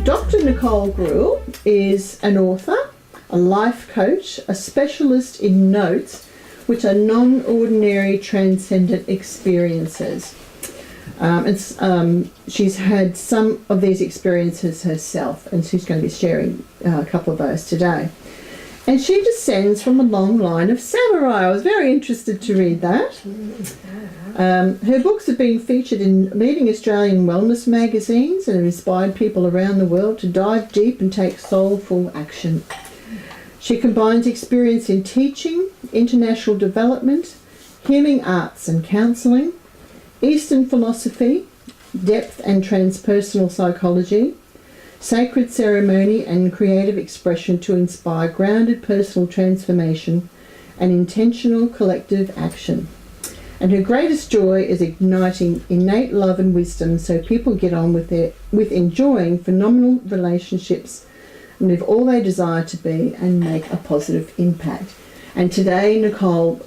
Dr. Nicole Gruel is an author, a life coach, a specialist in notes, which are non-ordinary transcendent experiences. She's had some of these experiences herself, and she's going to be sharing a couple of those today. And she descends from a long line of samurai. I was very interested to read that. Her books have been featured in leading Australian wellness magazines and have inspired people around the world to dive deep and take soulful action. She combines experience in teaching, international development, healing arts and counselling, Eastern philosophy, depth and transpersonal psychology, sacred ceremony and creative expression to inspire grounded personal transformation and intentional collective action. And her greatest joy is igniting innate love and wisdom so people get on with enjoying phenomenal relationships and live all they desire to be and make a positive impact. And today Nicole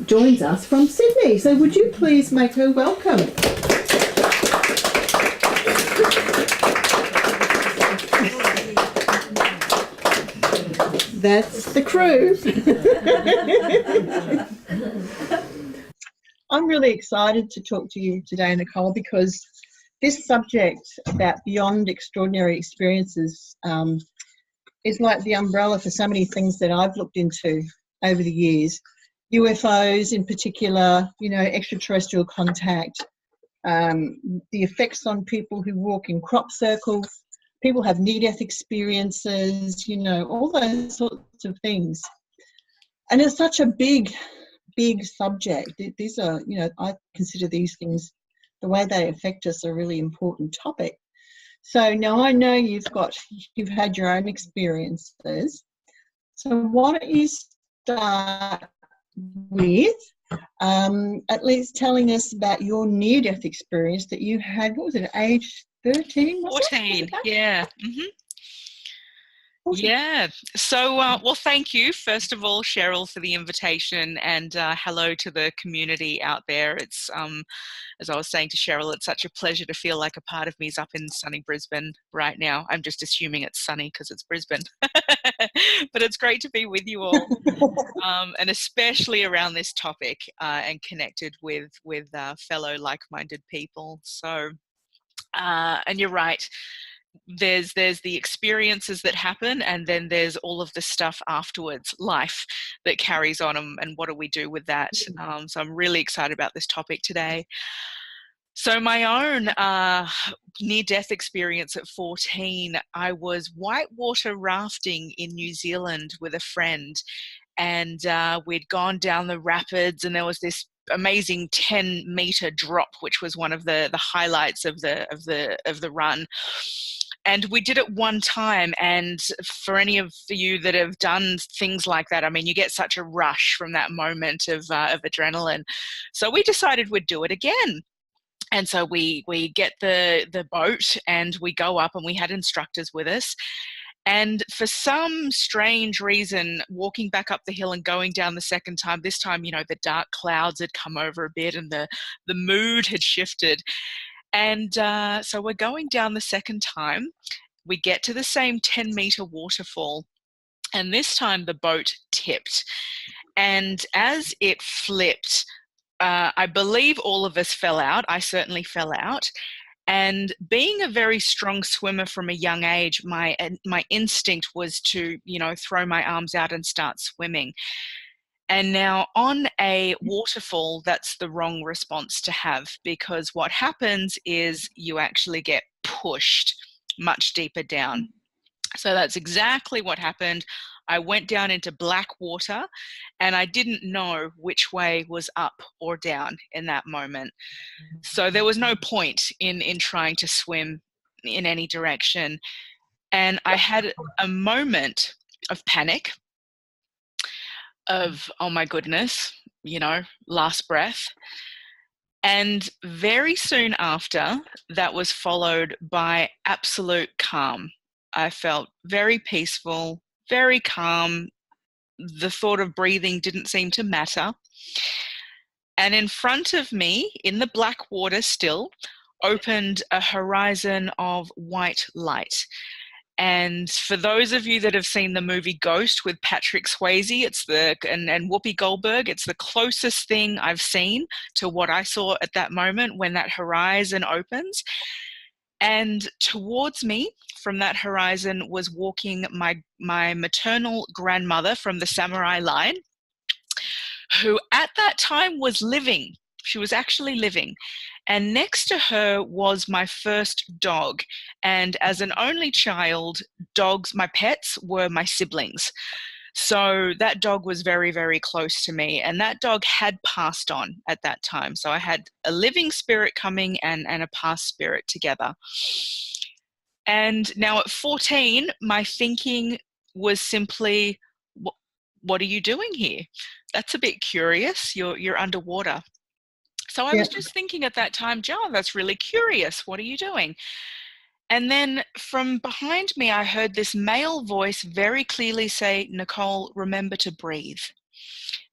joins us from Sydney. So would you please make her welcome? That's the crew. I'm really excited to talk to you today, Nicole, because this subject about beyond extraordinary experiences is like the umbrella for so many things that I've looked into over the years. UFOs in particular, extraterrestrial contact, the effects on people who walk in crop circles, people have near-death experiences, all those sorts of things. And it's such a big subject. These are, I consider these things, the way they affect us, a really important topic. So now I know you've had your own experiences. So why don't you start with at least telling us about your near-death experience that you had, what was it, age 13? 14, yeah. Mm-hmm. Yeah. So, well, thank you, first of all, Cheryl, for the invitation, and hello to the community out there. It's, as I was saying to Cheryl, it's such a pleasure to feel like a part of me is up in sunny Brisbane right now. I'm just assuming it's sunny because it's Brisbane. But it's great to be with you all, and especially around this topic and connected with fellow like-minded people. So, and you're right. There's the experiences that happen, and then there's all of the stuff afterwards, life that carries on, and what do we do with that? So I'm really excited about this topic today. So my own near-death experience at 14, I was whitewater rafting in New Zealand with a friend, and we'd gone down the rapids, and there was this amazing 10-meter drop, which was one of the highlights of the run. And we did it one time, and for any of you that have done things like that, I mean, you get such a rush from that moment of adrenaline. So we decided we'd do it again. And so we get the boat and we go up, and we had instructors with us. And for some strange reason, walking back up the hill and going down the second time, this time, the dark clouds had come over a bit and the mood had shifted. And so we're going down the second time. We get to the same 10-meter waterfall, and this time the boat tipped. And as it flipped, I believe all of us fell out. I certainly fell out. And being a very strong swimmer from a young age, my instinct was to, throw my arms out and start swimming. And now on a waterfall, that's the wrong response to have, because what happens is you actually get pushed much deeper down. So that's exactly what happened. I went down into black water, and I didn't know which way was up or down in that moment. So there was no point in trying to swim in any direction. And I had a moment of panic, of, oh my goodness, last breath. And very soon after, that was followed by absolute calm. I felt very peaceful, very calm. The thought of breathing didn't seem to matter. And in front of me, in the black water still, opened a horizon of white light. And for those of you that have seen the movie Ghost with Patrick Swayze, and Whoopi Goldberg, it's the closest thing I've seen to what I saw at that moment when that horizon opens. And towards me from that horizon was walking my maternal grandmother from the samurai line, who at that time was living. She was actually living. And next to her was my first dog. And as an only child, dogs, my pets, were my siblings. So that dog was very, very close to me. And that dog had passed on at that time. So I had a living spirit coming and a past spirit together. And now at 14, my thinking was simply, what are you doing here? That's a bit curious. You're underwater. So I was Yep. just thinking at that time, John, that's really curious. What are you doing? And then from behind me, I heard this male voice very clearly say, Nicole, remember to breathe.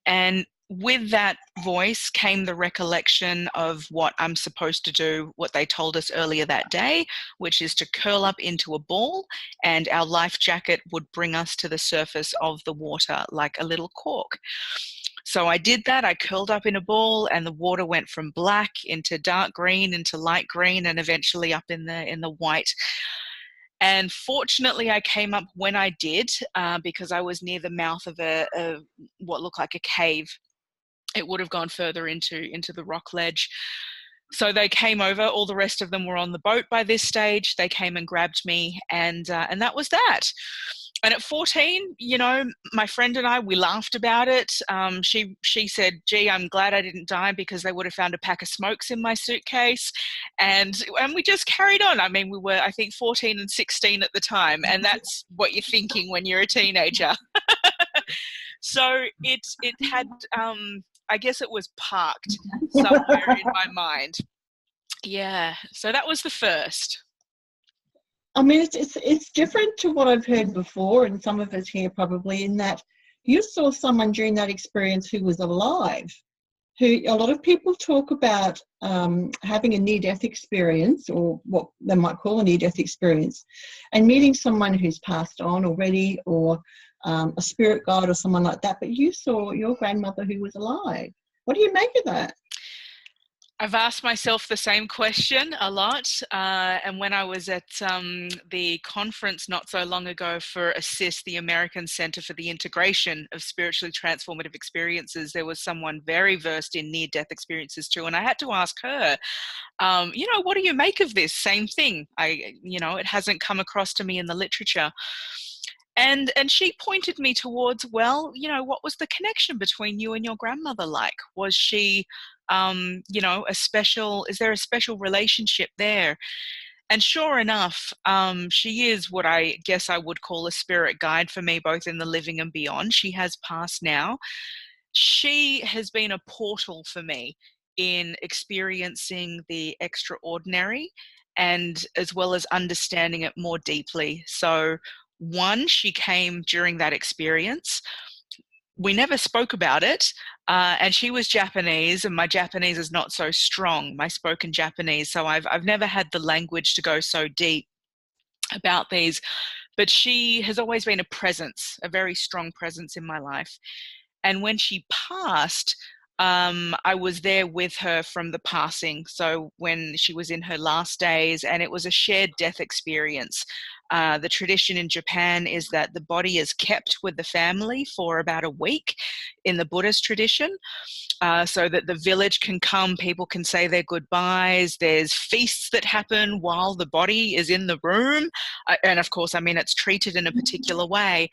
And with that voice came the recollection of what I'm supposed to do, what they told us earlier that day, which is to curl up into a ball, and our life jacket would bring us to the surface of the water like a little cork. So I did that. I curled up in a ball, and the water went from black into dark green, into light green, and eventually up in the white. And fortunately, I came up when I did, because I was near the mouth of what looked like a cave. It would have gone further into the rock ledge. So they came over. All the rest of them were on the boat by this stage. They came and grabbed me, and that was that. And at 14, my friend and I, we laughed about it. She said, gee, I'm glad I didn't die, because they would have found a pack of smokes in my suitcase. And we just carried on. I mean, we were, I think, 14 and 16 at the time. And that's what you're thinking when you're a teenager. So it had, I guess it was parked somewhere in my mind. Yeah. So that was the first. I mean, it's different to what I've heard before, and some of us here probably, in that you saw someone during that experience who was alive. Who a lot of people talk about having a near-death experience, or what they might call a near-death experience, and meeting someone who's passed on already, or a spirit guide or someone like that. But you saw your grandmother who was alive. What do you make of that? I've asked myself the same question a lot. And when I was at the conference not so long ago for ASSIST, the American Center for the Integration of Spiritually Transformative Experiences, there was someone very versed in near-death experiences too. And I had to ask her, what do you make of this? Same thing. It hasn't come across to me in the literature. And she pointed me towards, well, what was the connection between you and your grandmother like? Was she, is there a special relationship there? And sure enough, she is what I guess I would call a spirit guide for me, both in the living and beyond. She has passed now. She has been a portal for me in experiencing the extraordinary, and as well as understanding it more deeply. So one, she came during that experience. We never spoke about it, and she was Japanese, and my Japanese is not so strong, my spoken Japanese, so I've never had the language to go so deep about these, but she has always been a presence, a very strong presence in my life. And when she passed, I was there with her from the passing. So when she was in her last days, and it was a shared death experience. The tradition in Japan is that the body is kept with the family for about a week in the Buddhist tradition, so that the village can come, people can say their goodbyes. There's feasts that happen while the body is in the room. And of course, I mean, it's treated in a particular way.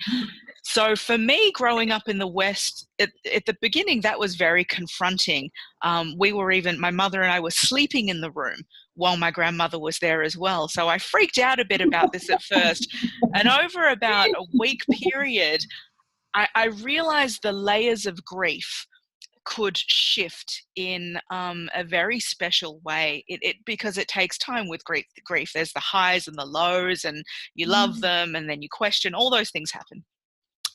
So for me, growing up in the West, at the beginning, that was very confronting. My mother and I were sleeping in the room while my grandmother was there as well. So I freaked out a bit about this at first. And over about a week period, I realized the layers of grief could shift in a very special way. Because it takes time with grief. There's the highs and the lows, and you love them, and then you question. All those things happen.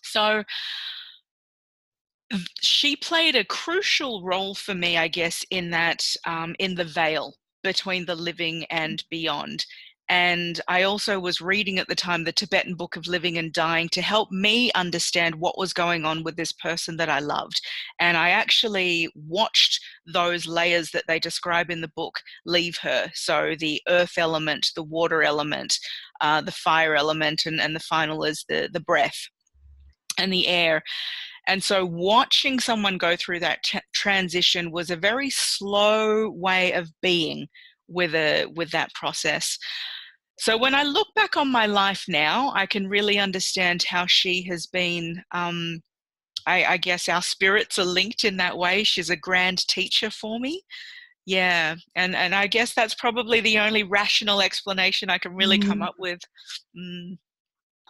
So she played a crucial role for me, I guess, in that, in the veil between the living and beyond. And I also was reading at the time the Tibetan Book of Living and Dying to help me understand what was going on with this person that I loved. And I actually watched those layers that they describe in the book leave her. So the earth element, the water element, the fire element, and the final is the breath and the air. And so watching someone go through that transition was a very slow way of being with that process. So when I look back on my life now, I can really understand how she has been, I guess our spirits are linked in that way. She's a grand teacher for me. Yeah, and I guess that's probably the only rational explanation I can really come up with. Mm.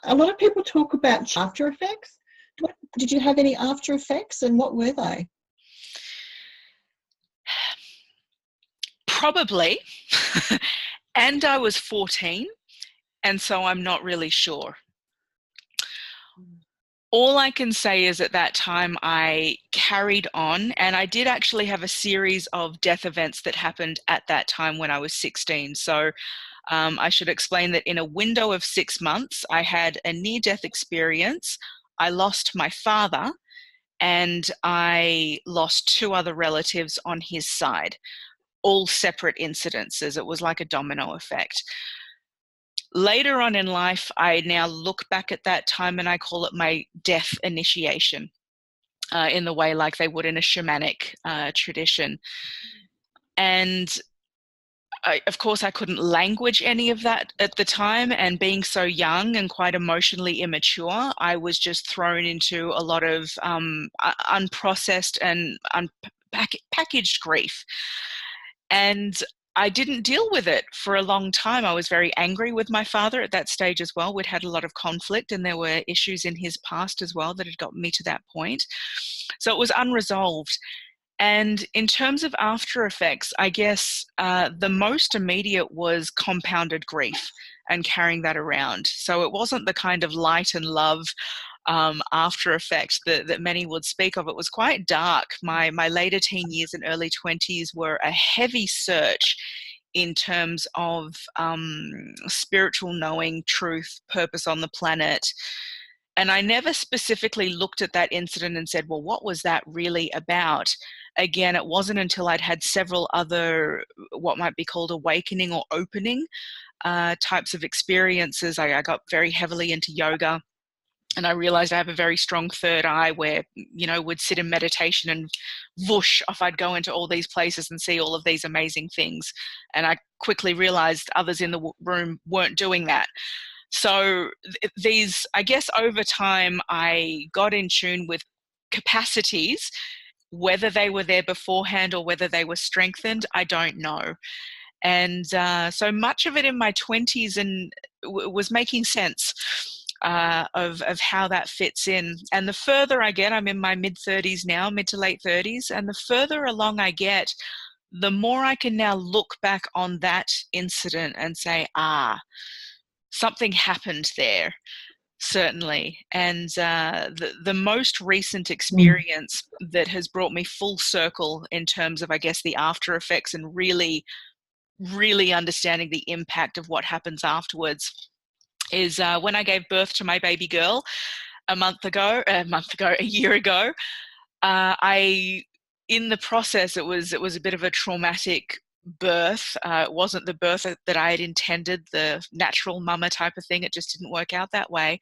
A lot of people talk about after effects. Did you have any after effects, and what were they? Probably. And I was 14, and so I'm not really sure. All I can say is at that time I carried on, and I did actually have a series of death events that happened at that time when I was 16. So I should explain that in a window of 6 months, I had a near-death experience. I lost my father, and I lost 2 other relatives on his side, all separate incidences. It was like a domino effect. Later on in life, I now look back at that time and I call it my death initiation, in the way like they would in a shamanic tradition. And of course, I couldn't language any of that at the time. And being so young and quite emotionally immature, I was just thrown into a lot of unprocessed and packaged grief. And I didn't deal with it for a long time. I was very angry with my father at that stage as well. We'd had a lot of conflict, and there were issues in his past as well that had gotten me to that point. So it was unresolved. And in terms of after effects, I guess the most immediate was compounded grief and carrying that around. So it wasn't the kind of light and love after effects that many would speak of. It was quite dark. My later teen years and early 20s were a heavy search in terms of spiritual knowing, truth, purpose on the planet. And I never specifically looked at that incident and said, well, what was that really about? Again, it wasn't until I'd had several other, what might be called awakening or opening types of experiences. I got very heavily into yoga. And I realized I have a very strong third eye where, would sit in meditation and whoosh, off I'd go into all these places and see all of these amazing things. And I quickly realized others in the room weren't doing that. So I guess over time, I got in tune with capacities. Whether they were there beforehand or whether they were strengthened, I don't know. And so much of it in my 20s and was making sense of how that fits in. And the further I get, I'm in my mid-30s now, mid to late 30s, and the further along I get, the more I can now look back on that incident and say, something happened there, certainly. And the most recent experience that has brought me full circle in terms of, I guess, the after effects and really, really understanding the impact of what happens afterwards is when I gave birth to my baby girl a year ago. In the process, it was a bit of a traumatic birth. It wasn't the birth that I had intended, the natural mama type of thing. It just didn't work out that way.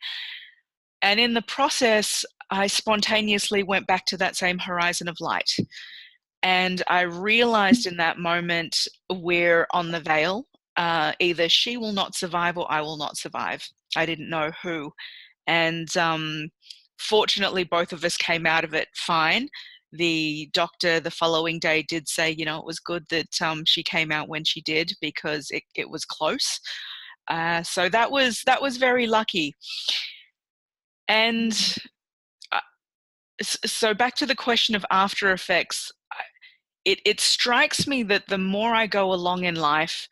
And in the process, I spontaneously went back to that same horizon of light. And I realized in that moment, we're on the veil. Either she will not survive or I will not survive. I didn't know who. And fortunately, both of us came out of it fine. The doctor the following day did say, it was good that she came out when she did because it was close. So that was very lucky. And so back to the question of after effects, it strikes me that the more I go along in life,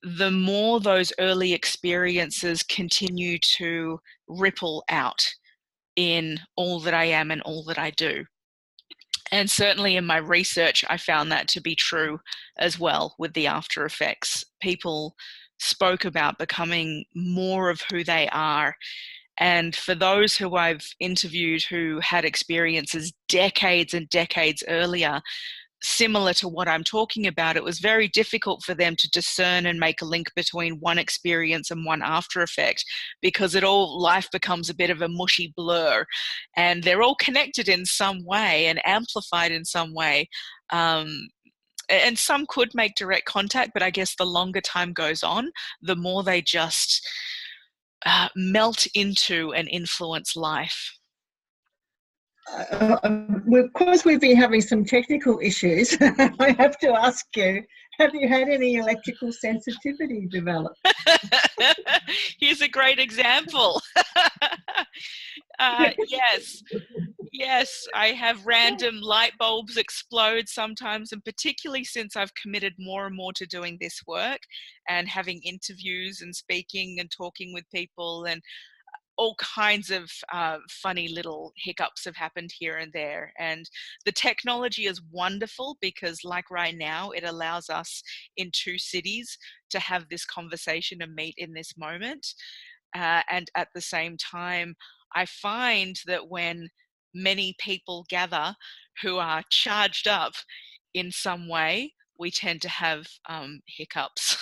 the more those early experiences continue to ripple out in all that I am and all that I do. And certainly in my research, I found that to be true as well with the after effects. People spoke about becoming more of who they are. And for those who I've interviewed who had experiences decades and decades earlier, similar to what I'm talking about, it was very difficult for them to discern and make a link between one experience and one after effect, because life becomes a bit of a mushy blur, and they're all connected in some way and amplified in some way. And some could make direct contact, but I guess the longer time goes on, the more they just melt into and influence life. Of course, we've been having some technical issues. I have to ask you, have you had any electrical sensitivity develop? Here's a great example. Yes, I have random light bulbs explode sometimes, and particularly since I've committed more and more to doing this work and having interviews and speaking and talking with people, and all kinds of funny little hiccups have happened here and there. And the technology is wonderful because, like right now, it allows us in two cities to have this conversation and meet in this moment. And at the same time, I find that when many people gather who are charged up in some way, we tend to have hiccups.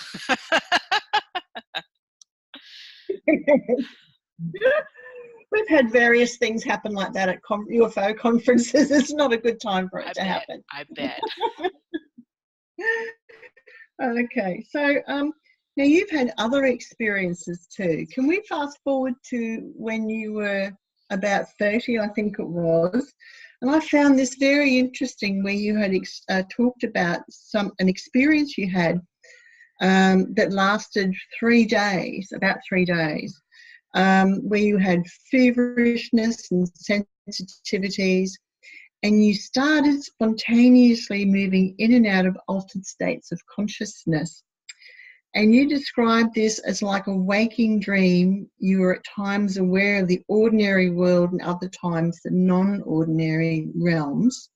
We've had various things happen like that at UFO conferences. It's not a good time for it to happen. I bet. Okay, so now you've had other experiences too. Can we fast forward to when you were about 30, I think it was, and I found this very interesting, where you had talked about an experience you had that lasted 3 days, about 3 days, where you had feverishness and sensitivities, and you started spontaneously moving in and out of altered states of consciousness. And you described this as like a waking dream. You were at times aware of the ordinary world and other times the non-ordinary realms.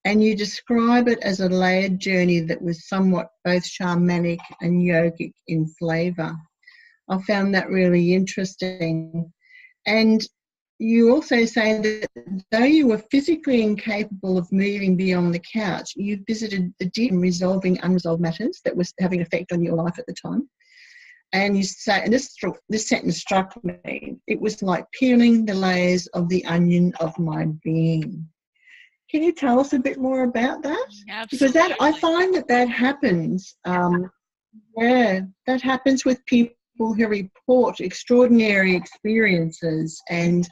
And you describe it as a layered journey that was somewhat both shamanic and yogic in flavour. I found that really interesting. And you also say that though you were physically incapable of moving beyond the couch, you visited the deep in resolving unresolved matters that was having an effect on your life at the time. And you say, and this sentence struck me, it was like peeling the layers of the onion of my being. Can you tell us a bit more about that? Absolutely. Because I find that happens. That happens with people who report extraordinary experiences, and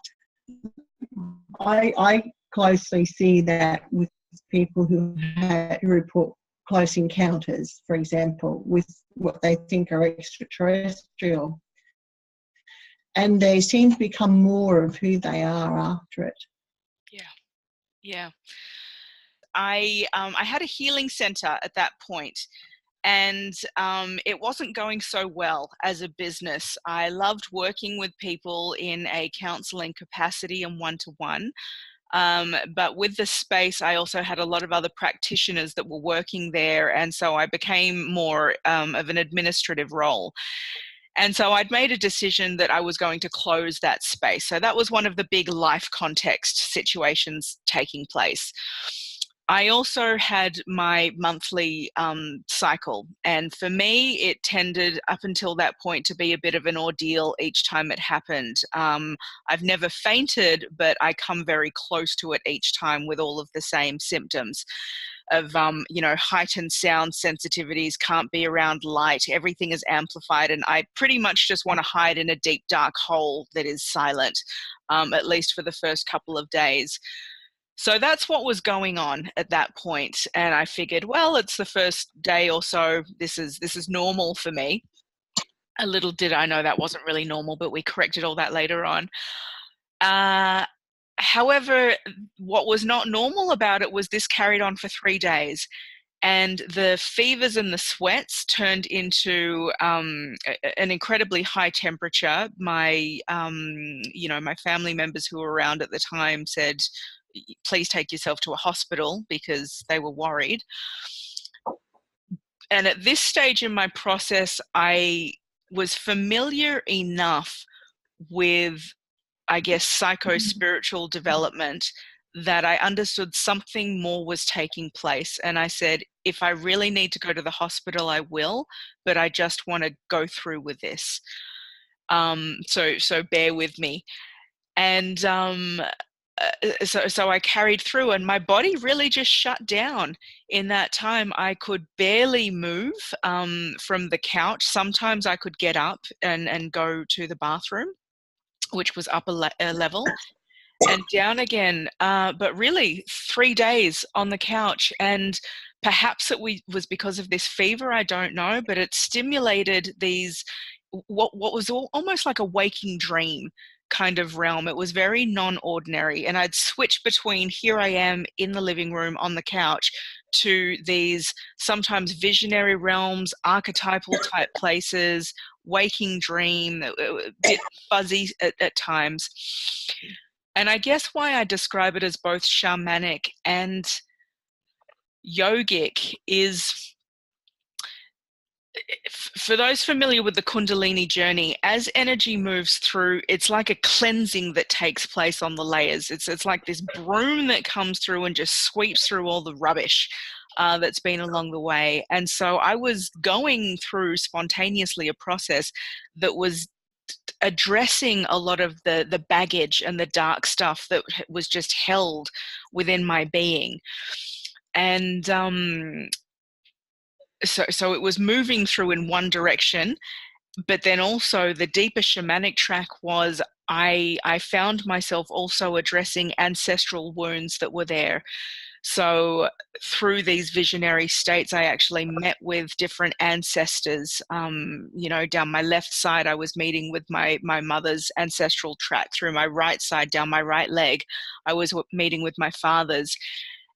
I closely see that with people who report close encounters, for example, with what they think are extraterrestrial, and they seem to become more of who they are after it. Yeah. I had a healing center at that point, and it wasn't going so well as a business. I loved working with people in a counselling capacity and one-to-one. But with the space, I also had a lot of other practitioners that were working there, and so I became more of an administrative role. And so I'd made a decision that I was going to close that space. So that was one of the big life context situations taking place. I also had my monthly cycle, and for me, it tended up until that point to be a bit of an ordeal each time it happened. I've never fainted, but I come very close to it each time with all of the same symptoms of, heightened sound sensitivities, can't be around light, everything is amplified, and I pretty much just want to hide in a deep, dark hole that is silent, at least for the first couple of days. So that's what was going on at that point. And I figured, well, it's the first day or so. This is normal for me. A little did I know that wasn't really normal, but we corrected all that later on. However, what was not normal about it was this carried on for 3 days. And the fevers and the sweats turned into an incredibly high temperature. My family members who were around at the time said, please take yourself to a hospital, because they were worried. And at this stage in my process, I was familiar enough with, I guess, psycho-spiritual development that I understood something more was taking place. And I said, if I really need to go to the hospital, I will, but I just want to go through with this. So bear with me. And so I carried through, and my body really just shut down in that time. I could barely move from the couch. Sometimes I could get up and go to the bathroom, which was up a level, and down again. But really, 3 days on the couch. And perhaps it was because of this fever, I don't know, but it stimulated these, what was almost like a waking dream kind of realm. It was very non-ordinary. And I'd switch between, here I am in the living room on the couch, to these sometimes visionary realms, archetypal type places, waking dream, a bit fuzzy at times. And I guess why I describe it as both shamanic and yogic is, for those familiar with the Kundalini journey, as energy moves through, it's like a cleansing that takes place on the layers. It's like this broom that comes through and just sweeps through all the rubbish that's been along the way. And so I was going through spontaneously a process that was addressing a lot of the baggage and the dark stuff that was just held within my being. And so it was moving through in one direction, but then also the deeper shamanic track was, I found myself also addressing ancestral wounds that were there. So through these visionary states, I actually met with different ancestors. Down my left side, I was meeting with my mother's ancestral track. Through my right side, down my right leg, I was meeting with my father's.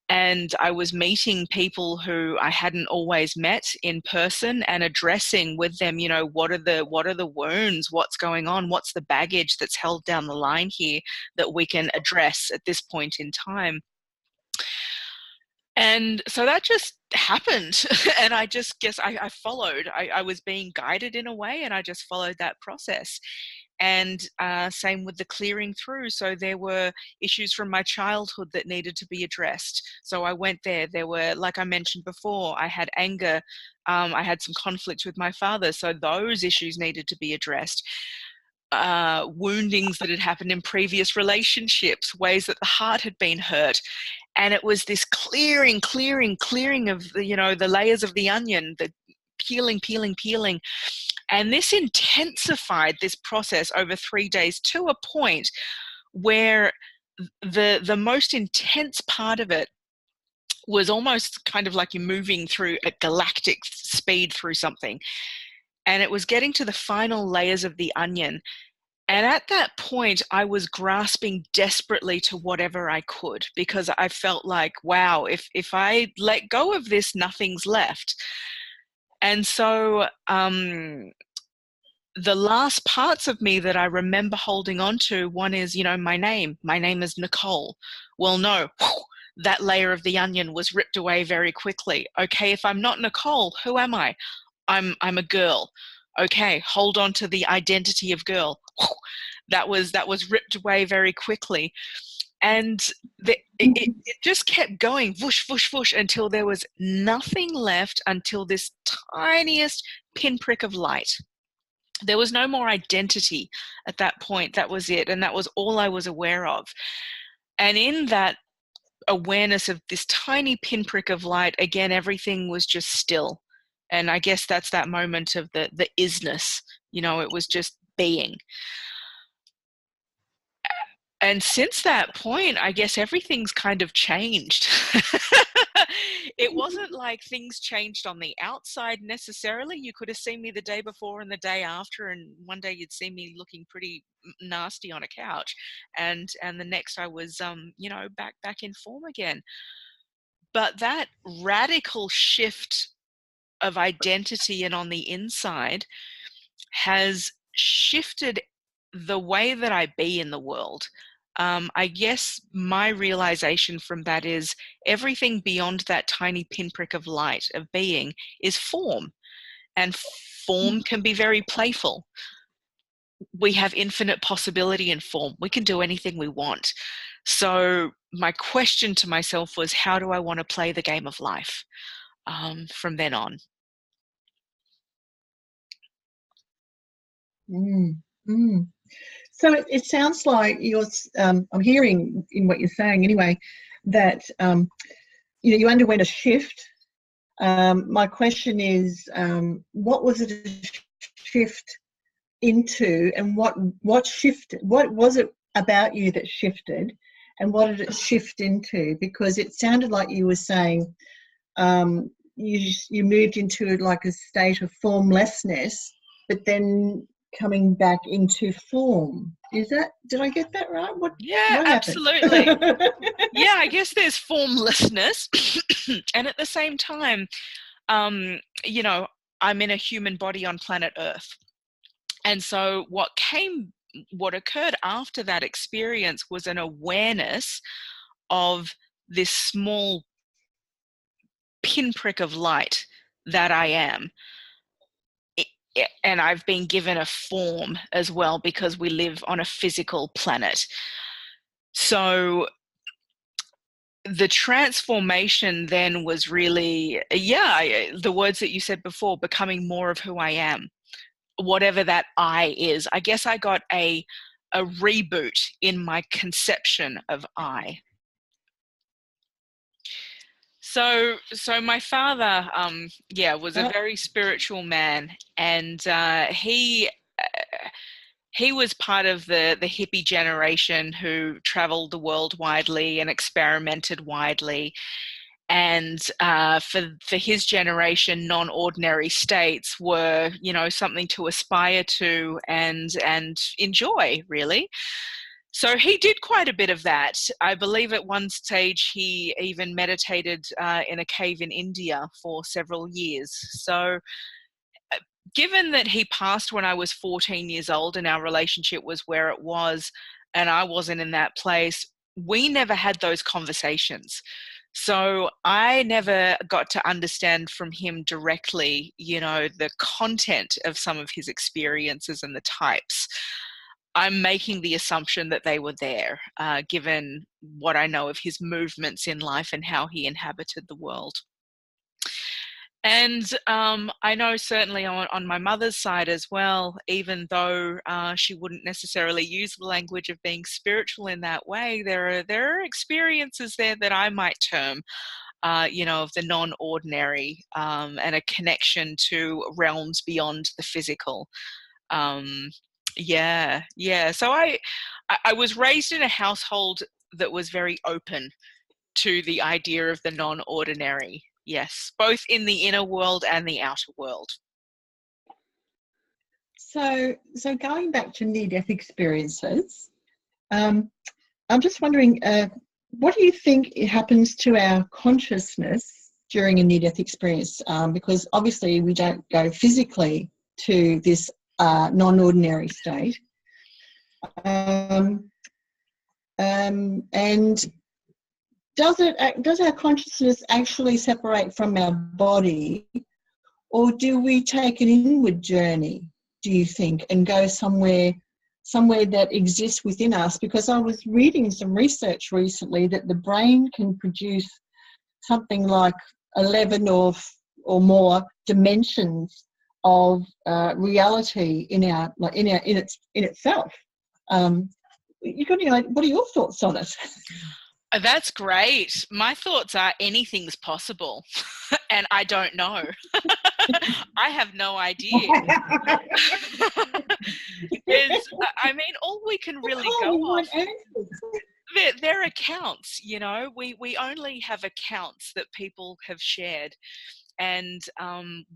And I was meeting people who I hadn't always met in person, and addressing with them, what are the wounds, what's going on, what's the baggage that's held down the line here that we can address at this point in time. And so that just happened. And I just guess I followed. I was being guided in a way, and I just followed that process. And same with the clearing through. So there were issues from my childhood that needed to be addressed. So I went there. There were, like I mentioned before, I had anger. I had some conflict with my father. So those issues needed to be addressed. Woundings that had happened in previous relationships, ways that the heart had been hurt. And it was this clearing of the layers of the onion, the peeling. And this intensified, this process, over 3 days, to a point where the most intense part of it was almost kind of like you're moving through at galactic speed through something. And it was getting to the final layers of the onion. And at that point, I was grasping desperately to whatever I could, because I felt like, wow, if I let go of this, nothing's left. And so the last parts of me that I remember holding on to, one is, my name. My name is Nicole. Well, no, that layer of the onion was ripped away very quickly. Okay, if I'm not Nicole, who am I? I'm a girl. Okay, hold on to the identity of girl. That was ripped away very quickly. And it just kept going, whoosh, whoosh, whoosh, until there was nothing left, until this tiniest pinprick of light. There was no more identity at that point. That was it. And that was all I was aware of. And in that awareness of this tiny pinprick of light, again, everything was just still. And I guess that's that moment of the isness, it was just being. And since that point, I guess everything's kind of changed. It wasn't like things changed on the outside necessarily. You could have seen me the day before and the day after, and one day you'd see me looking pretty nasty on a couch, and the next I was back in form again. But that radical shift of identity and on the inside has shifted the way that I be in the world. I guess my realization from that is everything beyond that tiny pinprick of light of being is form, and form can be very playful. We have infinite possibility in form. We can do anything we want. So my question to myself was, how do I want to play the game of life from then on? Mm, mm. So it sounds like I'm hearing in what you're saying anyway, that you underwent a shift. My question is, what was it a shift into, and what shifted? What was it about you that shifted, and what did it shift into? Because it sounded like you were saying you moved into like a state of formlessness, but then coming back into form. Did I get that right? Yeah, What absolutely. happened? Yeah, I guess there's formlessness. And at the same time, you know, I'm in a human body on planet Earth. And so what occurred after that experience was an awareness of this small pinprick of light that I am. And I've been given a form as well because we live on a physical planet. So the transformation then was really, the words that you said before, becoming more of who I am, whatever that I is. I guess I got a reboot in my conception of I. So my father, was a very spiritual man, and he was part of the hippie generation who traveled the world widely and experimented widely. And for his generation, non-ordinary states were, something to aspire to and enjoy, really. So he did quite a bit of that. I believe at one stage he even meditated in a cave in India for several years. So given that he passed when I was 14 years old and our relationship was where it was, and I wasn't in that place, we never had those conversations. So I never got to understand from him directly, the content of some of his experiences and the types. I'm making the assumption that they were there, given what I know of his movements in life and how he inhabited the world. And I know certainly on my mother's side as well, even though she wouldn't necessarily use the language of being spiritual in that way, there are experiences there that I might term, of the non-ordinary, and a connection to realms beyond the physical. Yeah. So I was raised in a household that was very open to the idea of the non-ordinary. Yes, both in the inner world and the outer world. So going back to near-death experiences, I'm just wondering, what do you think happens to our consciousness during a near-death experience? Because obviously we don't go physically to this non-ordinary state. And does our consciousness actually separate from our body, or do we take an inward journey, do you think, and go somewhere that exists within us? Because I was reading some research recently that the brain can produce something like 11 or more dimensions of reality in itself. What are your thoughts on it? That's great. My thoughts are anything's possible, and I don't know. I have no idea. All we can really go off, they're accounts. We only have accounts that people have shared, and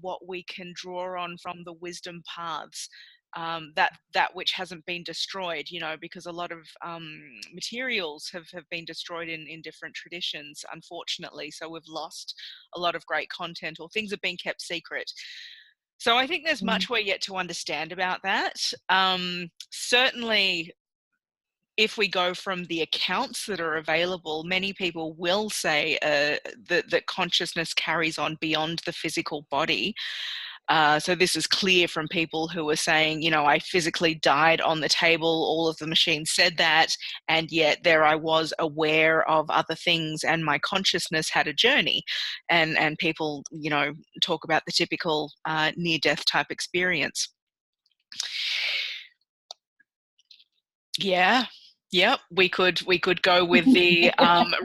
what we can draw on from the wisdom paths, that which hasn't been destroyed, because a lot of materials have been destroyed in different traditions, unfortunately. So we've lost a lot of great content, or things have been kept secret. So I think there's much we're yet to understand about that. Certainly if we go from the accounts that are available, many people will say that consciousness carries on beyond the physical body. So this is clear from people who are saying, you know, I physically died on the table, all of the machines said that, and yet there I was aware of other things, and my consciousness had a journey. And people, you know, talk about the typical near-death type experience. Yeah. Yep, we could go with the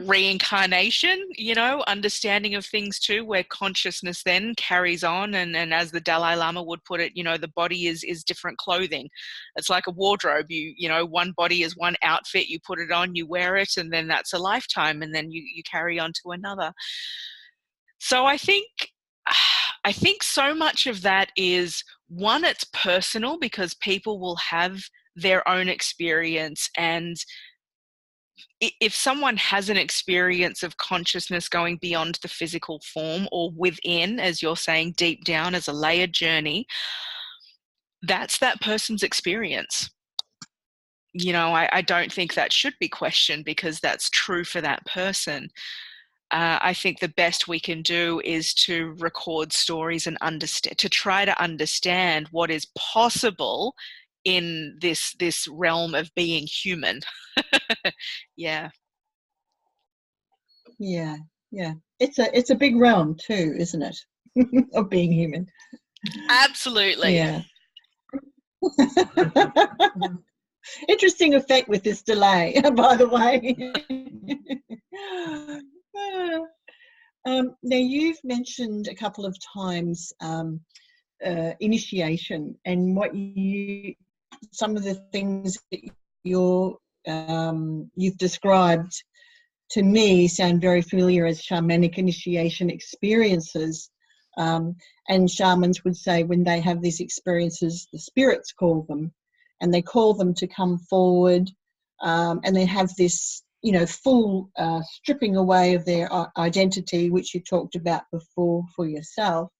reincarnation, you know, understanding of things too, where consciousness then carries on, and as the Dalai Lama would put it, you know, the body is different clothing. It's like a wardrobe. You know, one body is one outfit, you put it on, you wear it, and then that's a lifetime, and then you carry on to another. So I think so much of that is, one, it's personal because people will have their own experience, and if someone has an experience of consciousness going beyond the physical form, or within, as you're saying, deep down as a layered journey, that's that person's experience. You know, I don't think that should be questioned because that's true for that person. I think the best we can do is to record stories and to try to understand what is possible in this realm of being human. Yeah. Yeah, yeah. It's a big realm too, isn't it? Of being human. Absolutely. Yeah. Interesting effect with this delay, by the way. Now, you've mentioned a couple of times initiation, and some of the things that you've described to me sound very familiar as shamanic initiation experiences. And shamans would say when they have these experiences, the spirits call them, and they call them to come forward, and they have this, you know, full stripping away of their identity, which you talked about before for yourself.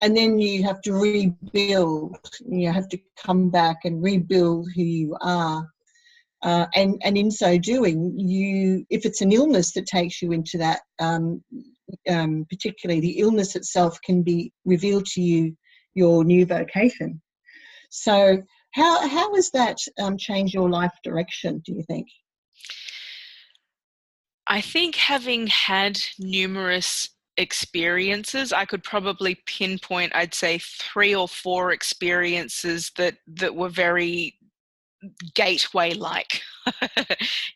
And then you have to rebuild, you have to come back and rebuild who you are. And in so doing, if it's an illness that takes you into that, particularly the illness itself can be revealed to you your new vocation. So how has that changed your life direction, do you think? I think having had numerous experiences, I could probably pinpoint, I'd say 3 or 4 experiences that were very gateway-like.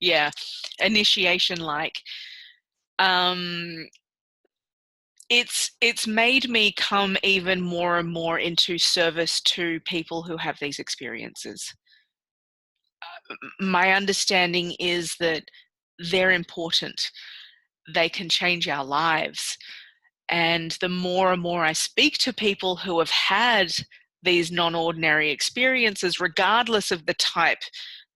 Yeah, initiation-like. It's made me come even more and more into service to people who have these experiences. My understanding is that they're important. They can change our lives. And the more and more I speak to people who have had these non-ordinary experiences, regardless of the type,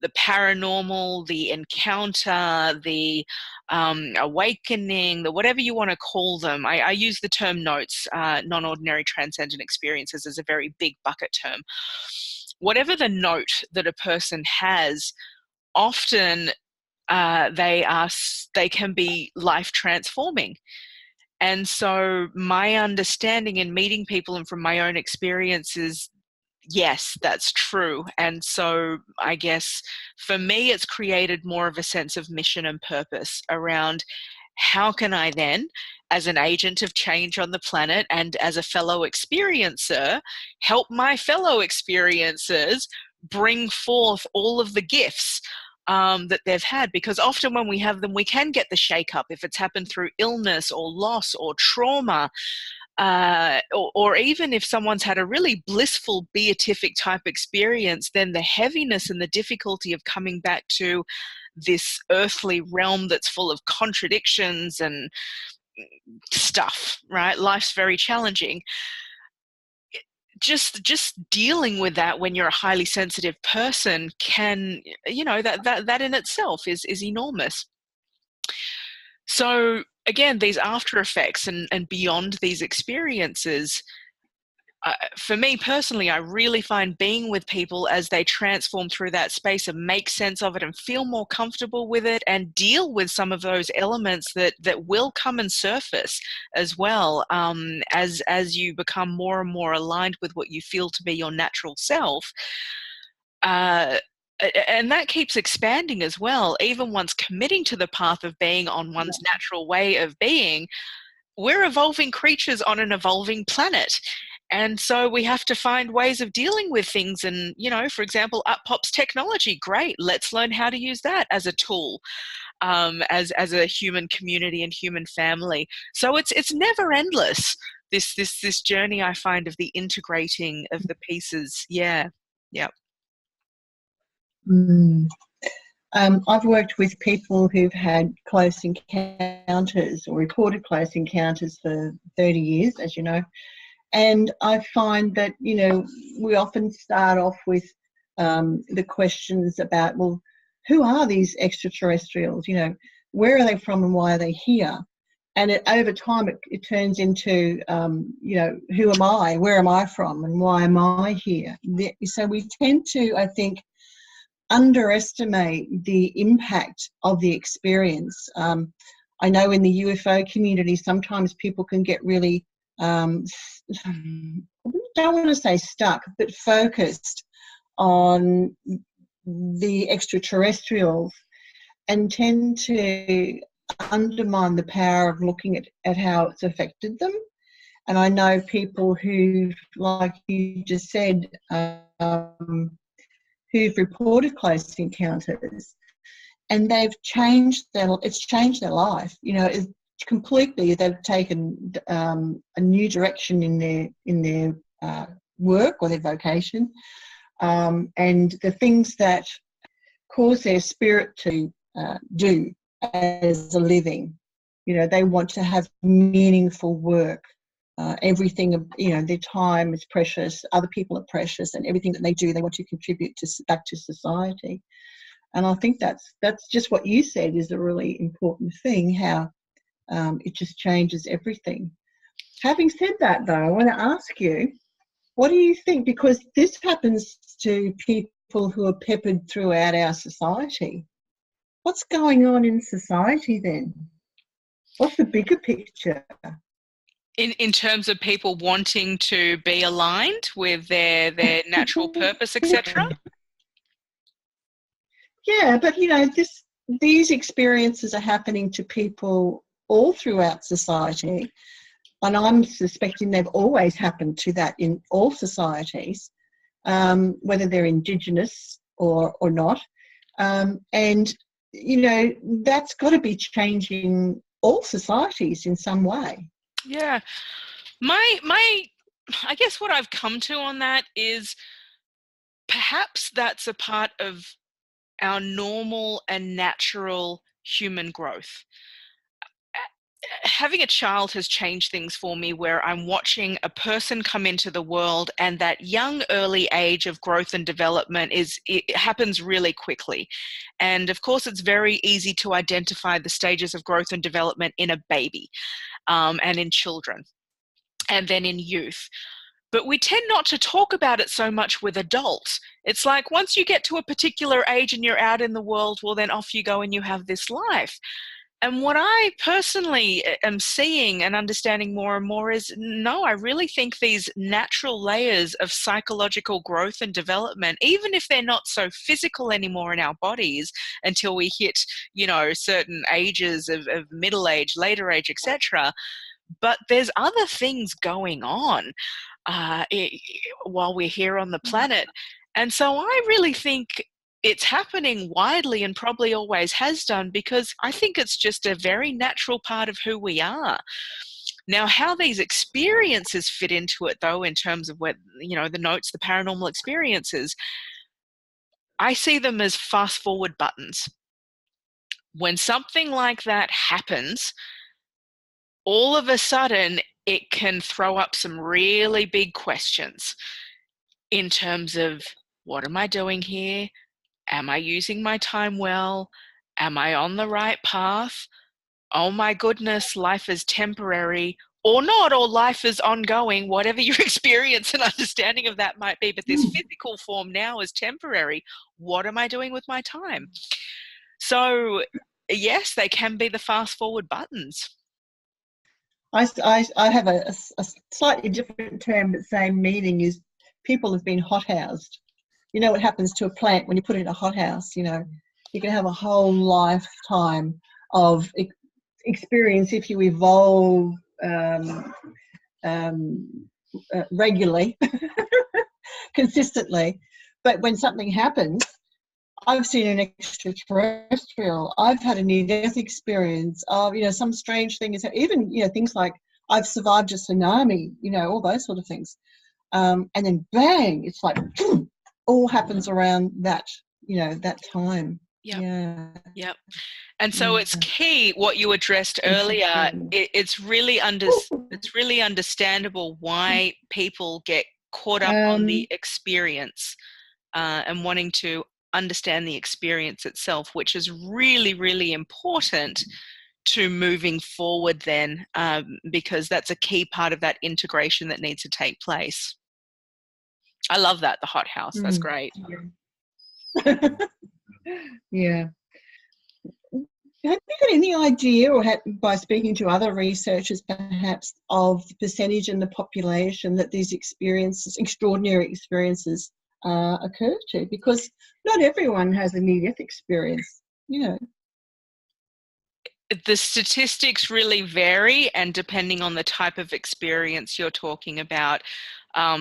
the paranormal, the encounter, the awakening, the whatever you want to call them. I use the term notes, non-ordinary transcendent experiences, as a very big bucket term. Whatever the note that a person has, often they can be life transforming. And so my understanding in meeting people and from my own experiences, yes, that's true. And so I guess for me, it's created more of a sense of mission and purpose around how can I then, as an agent of change on the planet and as a fellow experiencer, help my fellow experiencers bring forth all of the gifts that they've had, because often when we have them, we can get the shake-up if it's happened through illness or loss or trauma, or even if someone's had a really blissful beatific type experience, then the heaviness and the difficulty of coming back to this earthly realm that's full of contradictions and stuff, right? Life's very challenging. Just dealing with that when you're a highly sensitive person can, you know, that in itself is enormous. So again, these after effects and beyond these experiences, for me personally, I really find being with people as they transform through that space and make sense of it and feel more comfortable with it and deal with some of those elements that will come and surface as well, as you become more and more aligned with what you feel to be your natural self. And that keeps expanding as well. Even once committing to the path of being on one's natural way of being, we're evolving creatures on an evolving planet. And so we have to find ways of dealing with things. And, for example, up pops technology. Great. Let's learn how to use that as a tool, as a human community and human family. So it's never endless. This journey, I find, of the integrating of the pieces. Yeah. Yeah. I've worked with people who've had close encounters or reported close encounters for 30 years, as you know. And I find that, we often start off with the questions about, well, who are these extraterrestrials? Where are they from and why are they here? And over time, it turns into, who am I? Where am I from? And why am I here? So we tend to, I think, underestimate the impact of the experience. I know in the UFO community, sometimes people can get really, I don't want to say stuck, but focused on the extraterrestrials and tend to undermine the power of looking at how it's affected them. And I know people who, like you just said, who've reported close encounters, and it's changed their life. It's completely. They've taken a new direction in their work or their vocation, and the things that cause their spirit to do as a living. They want to have meaningful work. Everything, their time is precious, other people are precious, and everything that they do, they want to contribute back to society. And I think that's just what you said is a really important thing, how it just changes everything. Having said that, though, I want to ask you, what do you think? Because this happens to people who are peppered throughout our society. What's going on in society then? What's the bigger picture? In terms of people wanting to be aligned with their natural purpose, etc. Yeah, but these experiences are happening to people all throughout society, and I'm suspecting they've always happened to that in all societies, whether they're Indigenous or not, and that's got to be changing all societies in some way. Yeah. My I guess what I've come to on that is perhaps that's a part of our normal and natural human growth. Having a child has changed things for me, where I'm watching a person come into the world, and that young early age of growth and development it happens really quickly. And of course, it's very easy to identify the stages of growth and development in a baby, and in children, and then in youth. But we tend not to talk about it so much with adults. It's like once you get to a particular age and you're out in the world, well, then off you go and you have this life. And what I personally am seeing and understanding more and more is, no, I really think these natural layers of psychological growth and development, even if they're not so physical anymore in our bodies until we hit, certain ages of middle age, later age, etc., but there's other things going on while we're here on the planet. And so I really think it's happening widely and probably always has done, because I think it's just a very natural part of who we are. Now, how these experiences fit into it, though, in terms of what, the notes, the paranormal experiences, I see them as fast forward buttons. When something like that happens, all of a sudden, it can throw up some really big questions in terms of, what am I doing here? Am I using my time well? Am I on the right path? Oh my goodness, life is temporary. or not, or life is ongoing, whatever your experience and understanding of that might be. But this physical form now is temporary. What am I doing with my time? So yes, they can be the fast forward buttons. I have a slightly different term but same meaning, is people have been hothoused. You know what happens to a plant when you put it in a hothouse? You know, you can have a whole lifetime of experience if you evolve regularly, consistently. But when something happens, I've seen an extraterrestrial. I've had a near-death experience of, you know, some strange thing is, even, you know, things like I've survived a tsunami, you know, all those sort of things. And then bang, it's like all happens around that, you know, that time. Yep. Yeah. Yep. And so it's key what you addressed earlier. It's really understandable why people get caught up on the experience and wanting to understand the experience itself, which is really, really important to moving forward then, because that's a key part of that integration that needs to take place. I love that, the hot house. That's great. Yeah. Have you got any idea, or by speaking to other researchers perhaps, of the percentage in the population that these experiences, extraordinary experiences, occur to? Because not everyone has a near-death experience, you know. The statistics really vary, and depending on the type of experience you're talking about.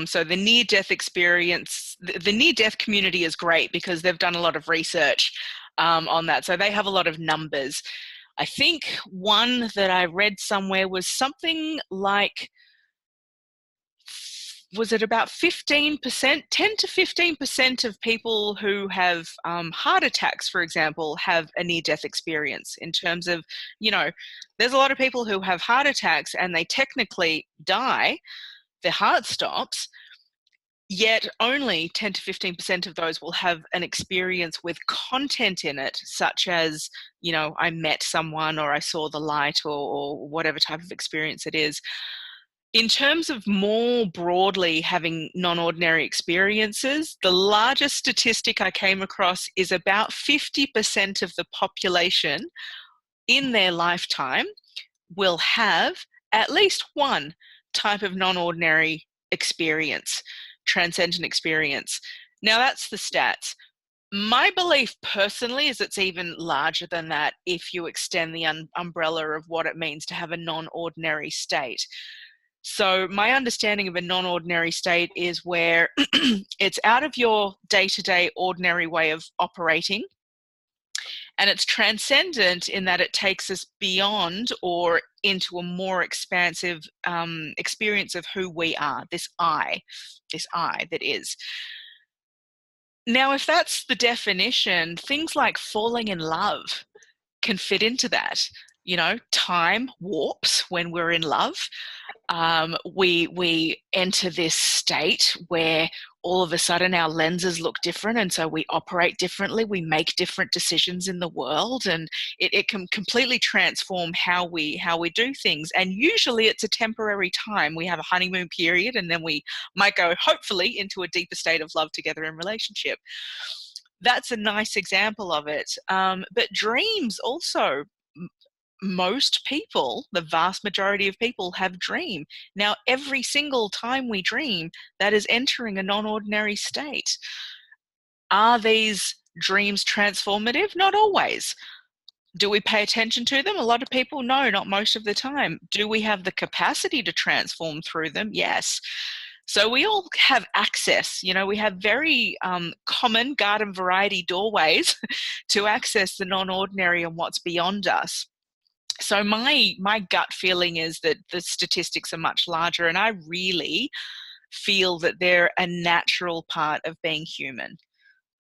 So the near-death experience, the near-death community is great because they've done a lot of research on that. So they have a lot of numbers. I think one that I read somewhere was something like, was it about 15%, 10 to 15% of people who have heart attacks, for example, have a near-death experience, in terms of, you know, there's a lot of people who have heart attacks and they technically die, their heart stops, yet only 10 to 15% of those will have an experience with content in it, such as, you know, I met someone, or I saw the light, or whatever type of experience it is. In terms of more broadly having non-ordinary experiences, the largest statistic I came across is about 50% of the population in their lifetime will have at least one type of non-ordinary experience, transcendent experience. Now that's the stats. My belief personally is it's even larger than that if you extend the umbrella of what it means to have a non-ordinary state. So my understanding of a non-ordinary state is where it's out of your day-to-day ordinary way of operating, and it's transcendent in that it takes us beyond or into a more expansive experience of who we are, this I that is. Now, if that's the definition, things like falling in love can fit into that. You know, time warps when we're in love. We enter this state where all of a sudden our lenses look different, and so we operate differently, we make different decisions in the world, and it can completely transform how we do things. And usually it's a temporary time. We have a honeymoon period, and then we might go, hopefully, into a deeper state of love together in relationship. That's a nice example of it. But dreams also, most people, the vast majority of people, have dream. Now, every single time we dream, that is entering a non-ordinary state. Are these dreams transformative? Not always. Do we pay attention to them? A lot of people, no, not most of the time. Do we have the capacity to transform through them? Yes. So we all have access. You know, we have very common garden variety doorways to access the non-ordinary and what's beyond us. So my gut feeling is that the statistics are much larger, and I really feel that they're a natural part of being human.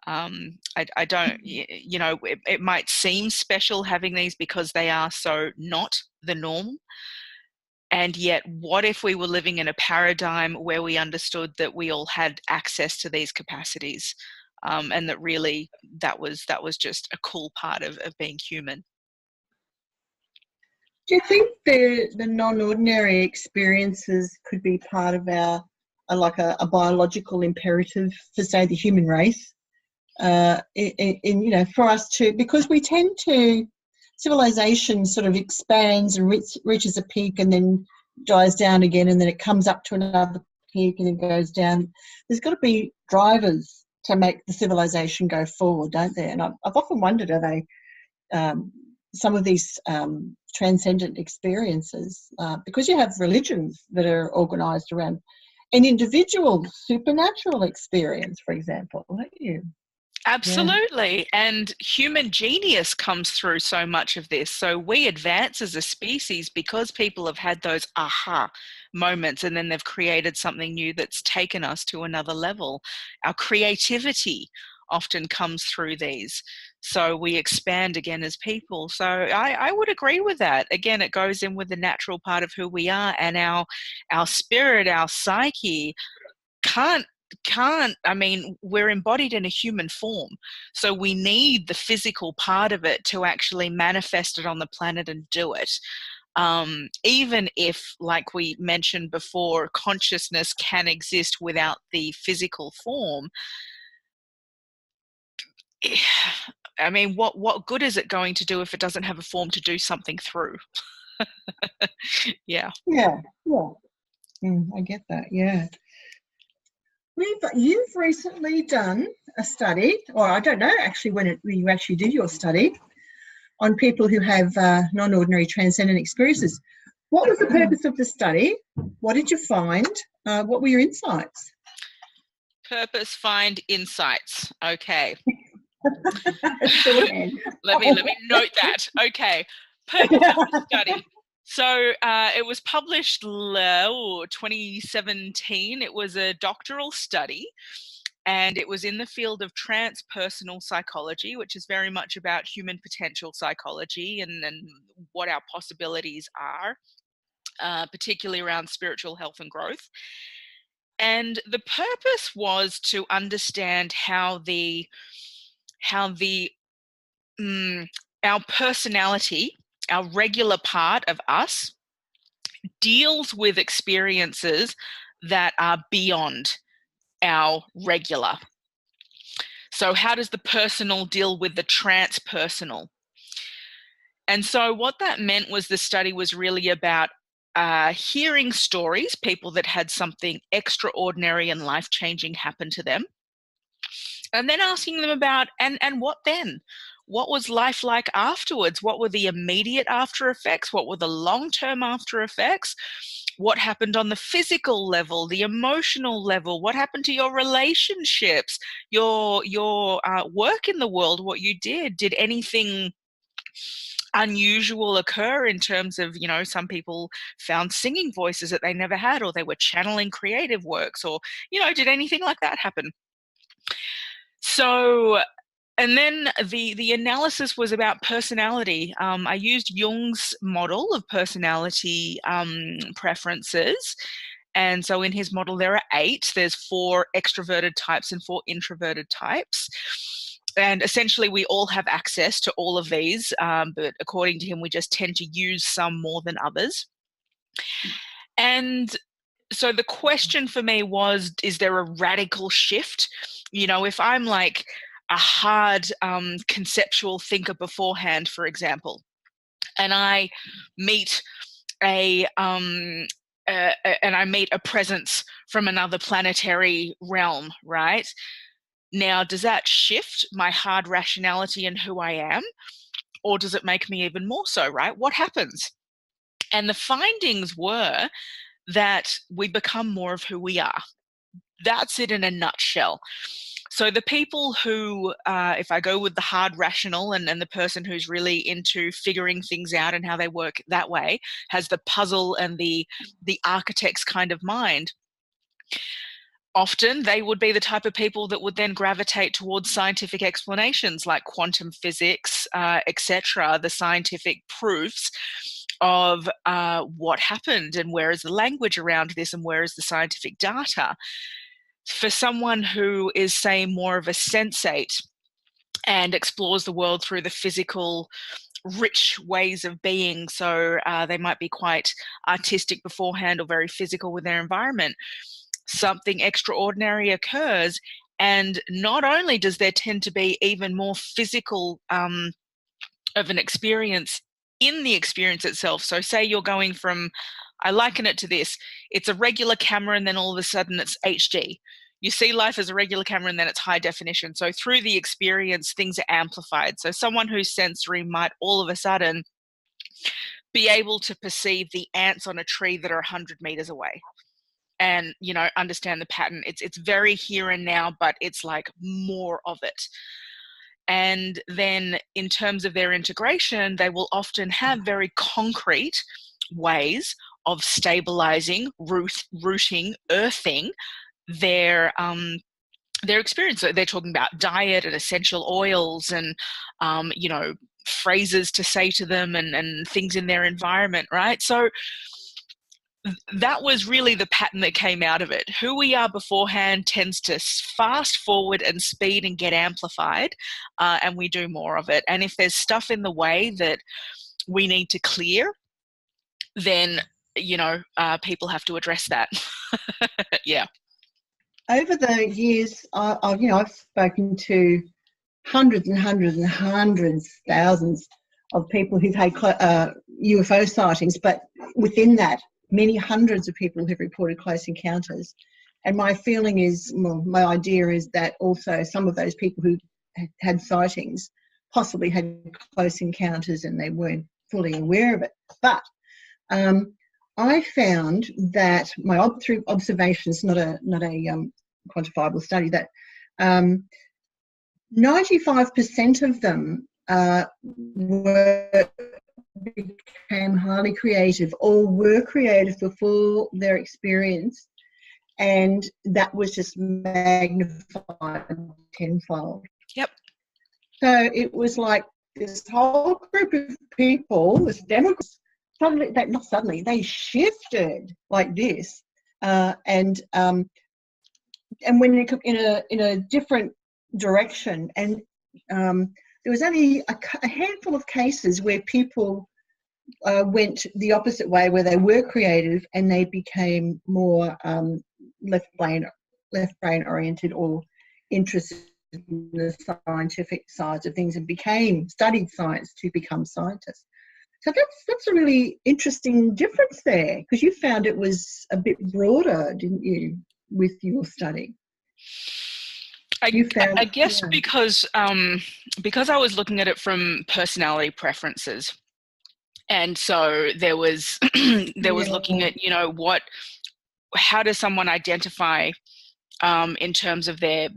I don't, you know, it might seem special having these because they are so not the norm. And yet, what if we were living in a paradigm where we understood that we all had access to these capacities, and that really that was just a cool part of being human? Do you think the non-ordinary experiences could be part of our, like a biological imperative for, say, the human race? For us to, because we tend to, civilization sort of expands and reaches a peak and then dies down again, and then it comes up to another peak and then goes down. There's got to be drivers to make the civilization go forward, don't there? And I've often wondered, are they some of these transcendent experiences, because you have religions that are organised around an individual supernatural experience, for example, don't you? Absolutely. Yeah. And human genius comes through so much of this. So we advance as a species because people have had those aha moments, and then they've created something new that's taken us to another level. Our creativity often comes through these. So we expand again as people. So I would agree with that. Again, it goes in with the natural part of who we are, and our spirit, our psyche can't, I mean, we're embodied in a human form, so we need the physical part of it to actually manifest it on the planet and do it. Even if, like we mentioned before, consciousness can exist without the physical form, I mean, what good is it going to do if it doesn't have a form to do something through? Yeah. I get that. Yeah. You've recently done a study, or I don't know actually when you actually did your study, on people who have non-ordinary transcendent experiences. What was the purpose of the study? What did you find? What were your insights? Purpose, find, insights. Okay. let me note that. Okay. Purpose of the study. So it was published 2017. It was a doctoral study, and it was in the field of transpersonal psychology, which is very much about human potential psychology and what our possibilities are, particularly around spiritual health and growth. And the purpose was to understand how our personality, our regular part of us, deals with experiences that are beyond our regular. So how does the personal deal with the transpersonal? And so what that meant was the study was really about hearing stories, people that had something extraordinary and life-changing happen to them, and then asking them about, and what then? What was life like afterwards? What were the immediate after effects? What were the long-term after effects? What happened on the physical level, the emotional level? What happened to your relationships, your work in the world, what you did? Did anything unusual occur in terms of, some people found singing voices that they never had, or they were channeling creative works, or, did anything like that happen? So, and then the analysis was about personality. I used Jung's model of personality preferences. And so in his model, there are 8. There's 4 extroverted types and 4 introverted types. And essentially, we all have access to all of these. But according to him, we just tend to use some more than others. And so the question for me was, is there a radical shift? If I'm like a hard conceptual thinker beforehand, for example, and I meet a presence from another planetary realm, right? Now, does that shift my hard rationality and who I am? Or does it make me even more so, right? What happens? And the findings were that we become more of who we are. That's it in a nutshell. So the people who, if I go with the hard rational and the person who's really into figuring things out and how they work that way, has the puzzle and the architect's kind of mind, often they would be the type of people that would then gravitate towards scientific explanations like quantum physics, etc., the scientific proofs of what happened and where is the language around this and where is the scientific data. For someone who is, say, more of a sensate and explores the world through the physical rich ways of being. So they might be quite artistic beforehand or very physical with their environment. Something extraordinary occurs, and not only does there tend to be even more physical of an experience in the experience itself. So say you're going from, I liken it to this, it's a regular camera and then all of a sudden it's HD. You see life as a regular camera and then it's high definition. So through the experience, things are amplified. So someone who's sensory might all of a sudden be able to perceive the ants on a tree that are 100 meters away and, you know, understand the pattern. It's very here and now, but it's like more of it. And then in terms of their integration, they will often have very concrete ways of stabilizing, rooting, earthing their experience. They're talking about diet and essential oils and, you know, phrases to say to them and things in their environment, right? So that was really the pattern that came out of it. Who we are beforehand tends to fast forward and speed and get amplified, and we do more of it. And if there's stuff in the way that we need to clear, then, you know, people have to address that. Yeah. Over the years, I've spoken to hundreds and hundreds and hundreds, thousands of people who've had UFO sightings, but within that, many hundreds of people have reported close encounters. And my feeling is, well, my idea is that also some of those people who had sightings possibly had close encounters and they weren't fully aware of it. But I found that through observations, not a quantifiable study, that 95% of them became highly creative or were creative before their experience, and that was just magnified tenfold. Yep. So it was like this whole group of people, this demographic, they shifted like this, and when in a different direction, and there was only a handful of cases where people went the opposite way, where they were creative and they became more left brain oriented or interested in the scientific sides of things and studied science to become scientists. So that's a really interesting difference there, because you found it was a bit broader, didn't you, with your study? I guess because I was looking at it from personality preferences, and so there was looking at, you know, how does someone identify in terms of their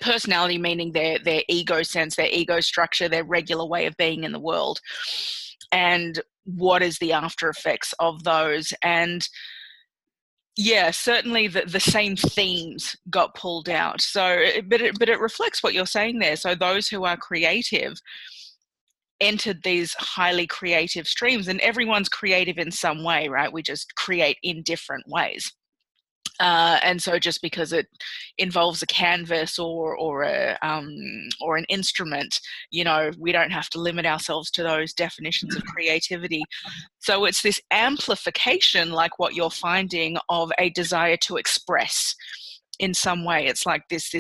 personality, meaning their ego sense, their ego structure, their regular way of being in the world, and what is the after effects of those. And yeah, certainly the same themes got pulled out. So, but it reflects what you're saying there. So those who are creative entered these highly creative streams, and everyone's creative in some way, right? We just create in different ways. And so just because it involves a canvas or an instrument, you know, we don't have to limit ourselves to those definitions of creativity. So it's this amplification, like what you're finding, of a desire to express in some way. It's like this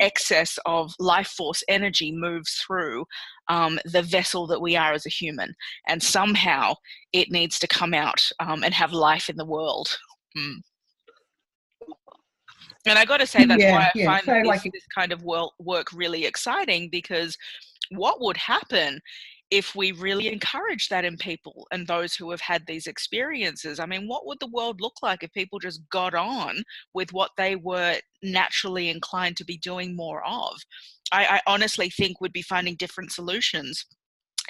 excess of life force energy moves through the vessel that we are as a human, and somehow it needs to come out and have life in the world. And I got to say, that's why I find this kind of work really exciting, because what would happen if we really encourage that in people and those who have had these experiences? I mean, what would the world look like if people just got on with what they were naturally inclined to be doing more of? I honestly think we'd be finding different solutions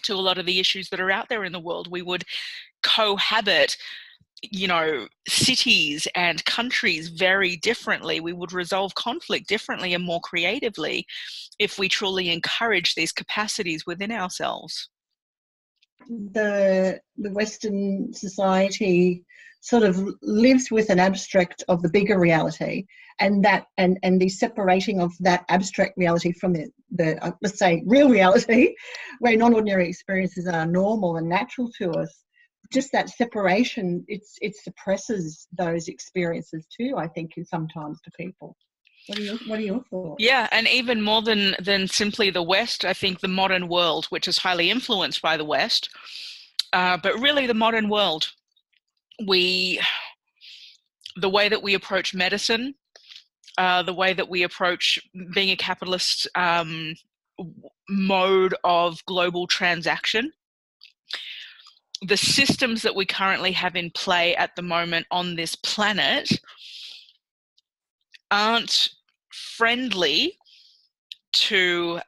to a lot of the issues that are out there in the world. We would cohabit, you know, cities and countries very differently. We would resolve conflict differently and more creatively if we truly encourage these capacities within ourselves. the Western society sort of lives with an abstract of the bigger reality, and that and the separating of that abstract reality from the let's say real reality, where non-ordinary experiences are normal and natural to us. Just that separation, it suppresses those experiences too, I think, sometimes to people. What are your thoughts? Yeah, and even more than simply the West, I think the modern world, which is highly influenced by the West, but really the modern world, the way that we approach medicine, the way that we approach being a capitalist mode of global transaction, the systems that we currently have in play at the moment on this planet aren't friendly to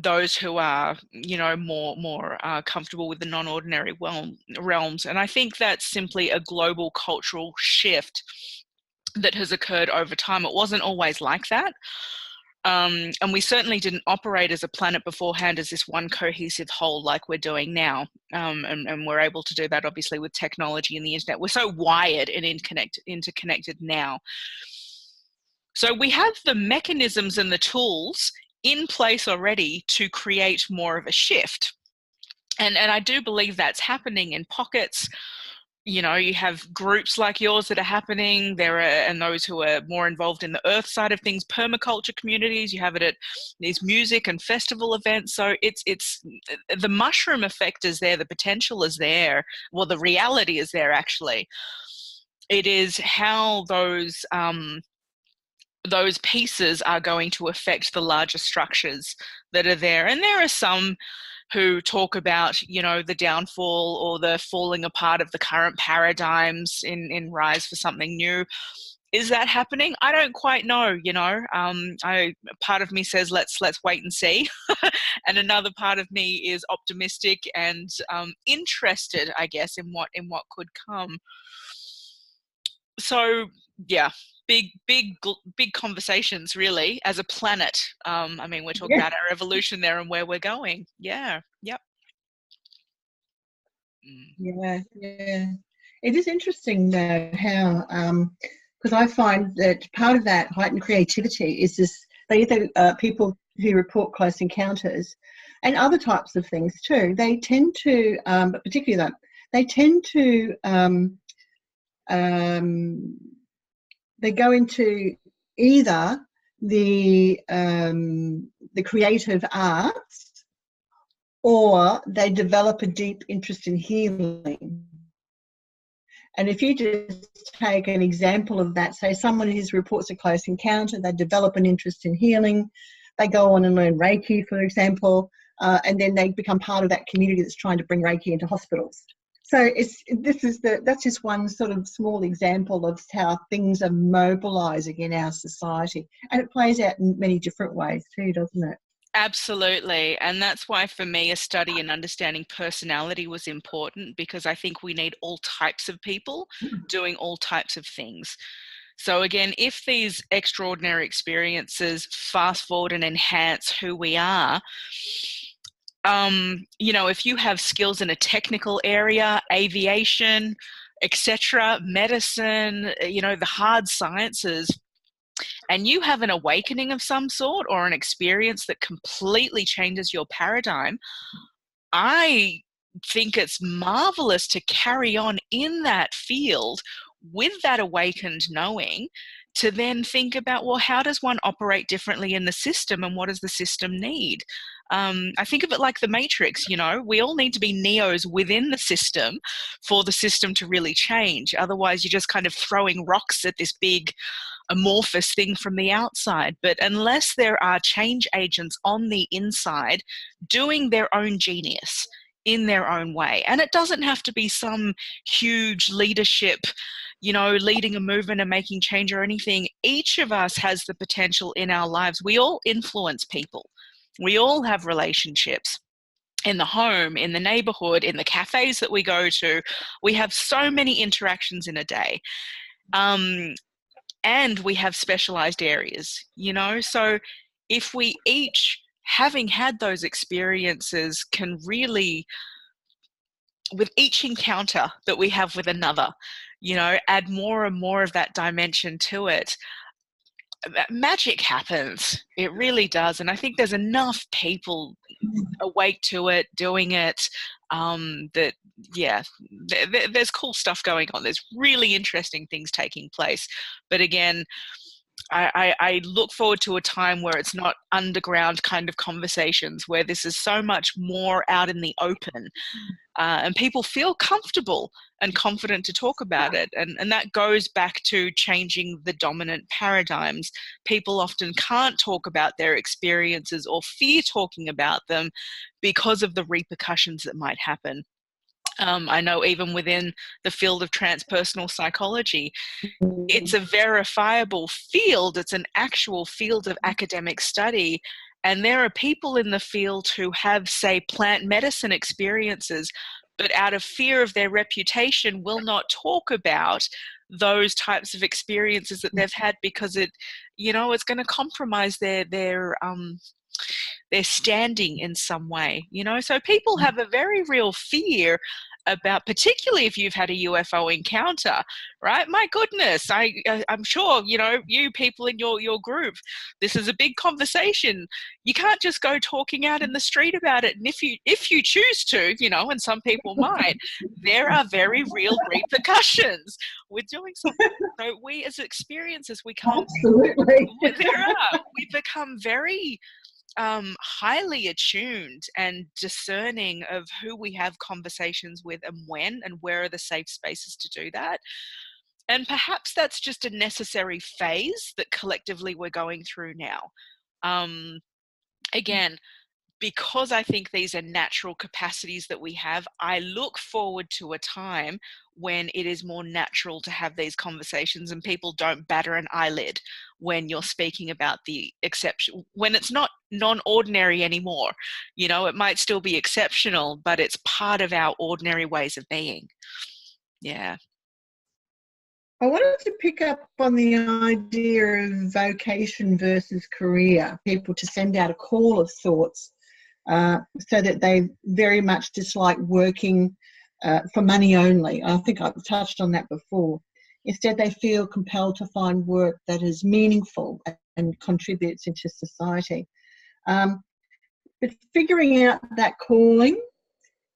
those who are, more comfortable with the non-ordinary realms. And I think that's simply a global cultural shift that has occurred over time. It wasn't always like that. And we certainly didn't operate as a planet beforehand as this one cohesive whole like we're doing now. And we're able to do that obviously with technology and the internet. We're so wired and interconnected now. So we have the mechanisms and the tools in place already to create more of a shift. And I do believe that's happening in pockets. You have groups like yours that are happening. And those who are more involved in the earth side of things, permaculture communities. You have it at these music and festival events. So it's the mushroom effect is there. The potential is there. Well, the reality is there, actually. It is how those pieces are going to affect the larger structures that are there. And there are some who talk about, the downfall or the falling apart of the current paradigms in rise for something new. Is that happening? I don't quite know, part of me says, let's wait and see. And another part of me is optimistic and interested, I guess, in what could come. So, yeah. Big conversations, really, as a planet. We're talking about our evolution there and where we're going. Yeah. Yep. Yeah. It is interesting though how, because I find that part of that heightened creativity is this. They either people who report close encounters, and other types of things too. They tend to, but particularly that, they tend to. They go into either the creative arts, or they develop a deep interest in healing. And if you just take an example of that, say someone who reports a close encounter, they develop an interest in healing, they go on and learn Reiki, for example, and then they become part of that community that's trying to bring Reiki into hospitals. So that's just one sort of small example of how things are mobilising in our society, and it plays out in many different ways too, doesn't it? Absolutely. And that's why for me a study in understanding personality was important, because I think we need all types of people doing all types of things. So again, if these extraordinary experiences fast forward and enhance who we are, if you have skills in a technical area, aviation, etc., medicine, the hard sciences, and you have an awakening of some sort or an experience that completely changes your paradigm, I think it's marvelous to carry on in that field with that awakened knowing, to then think about, well, how does one operate differently in the system, and what does the system need? I think of it like the Matrix, we all need to be Neos within the system for the system to really change. Otherwise, you're just kind of throwing rocks at this big amorphous thing from the outside. But unless there are change agents on the inside doing their own genius in their own way, and it doesn't have to be some huge leadership, leading a movement and making change or anything. Each of us has the potential in our lives. We all influence people. We all have relationships in the home, in the neighborhood, in the cafes that we go to. We have so many interactions in a day. And we have specialized areas, so if we each, having had those experiences, can really with each encounter that we have with another, you know, add more and more of that dimension to it, magic happens. It really does. And I think there's enough people awake to it, doing it, that, yeah, there's cool stuff going on. There's really interesting things taking place. But again, I look forward to a time where it's not underground kind of conversations, where this is so much more out in the open, and people feel comfortable and confident to talk about it. And that goes back to changing the dominant paradigms. People often can't talk about their experiences or fear talking about them because of the repercussions that might happen. I know even within the field of transpersonal psychology, it's a verifiable field. It's an actual field of academic study. And there are people in the field who have, say, plant medicine experiences, but out of fear of their reputation will not talk about those types of experiences that they've had, because it, you know, it's going to compromise their standing in some way, you know. So people have a very real fear about, particularly if you've had a UFO encounter, right? My goodness, I'm sure, you know, you people in your group, this is a big conversation. You can't just go talking out in the street about it. And if you choose to, you know, and some people might, there are very real repercussions with doing something. So we as experiences, we can't. Absolutely. We become very highly attuned and discerning of who we have conversations with and when, and where are the safe spaces to do that. And perhaps that's just a necessary phase that collectively we're going through now. Again, because I think these are natural capacities that we have, I look forward to a time when it is more natural to have these conversations and people don't batter an eyelid when you're speaking about the exception, when it's not non-ordinary anymore. You know, it might still be exceptional, but it's part of our ordinary ways of being. Yeah. I wanted to pick up on the idea of vocation versus career, people to send out a call of sorts, so that they very much dislike working for money only. I think I've touched on that before. Instead, they feel compelled to find work that is meaningful and contributes into society. But figuring out that calling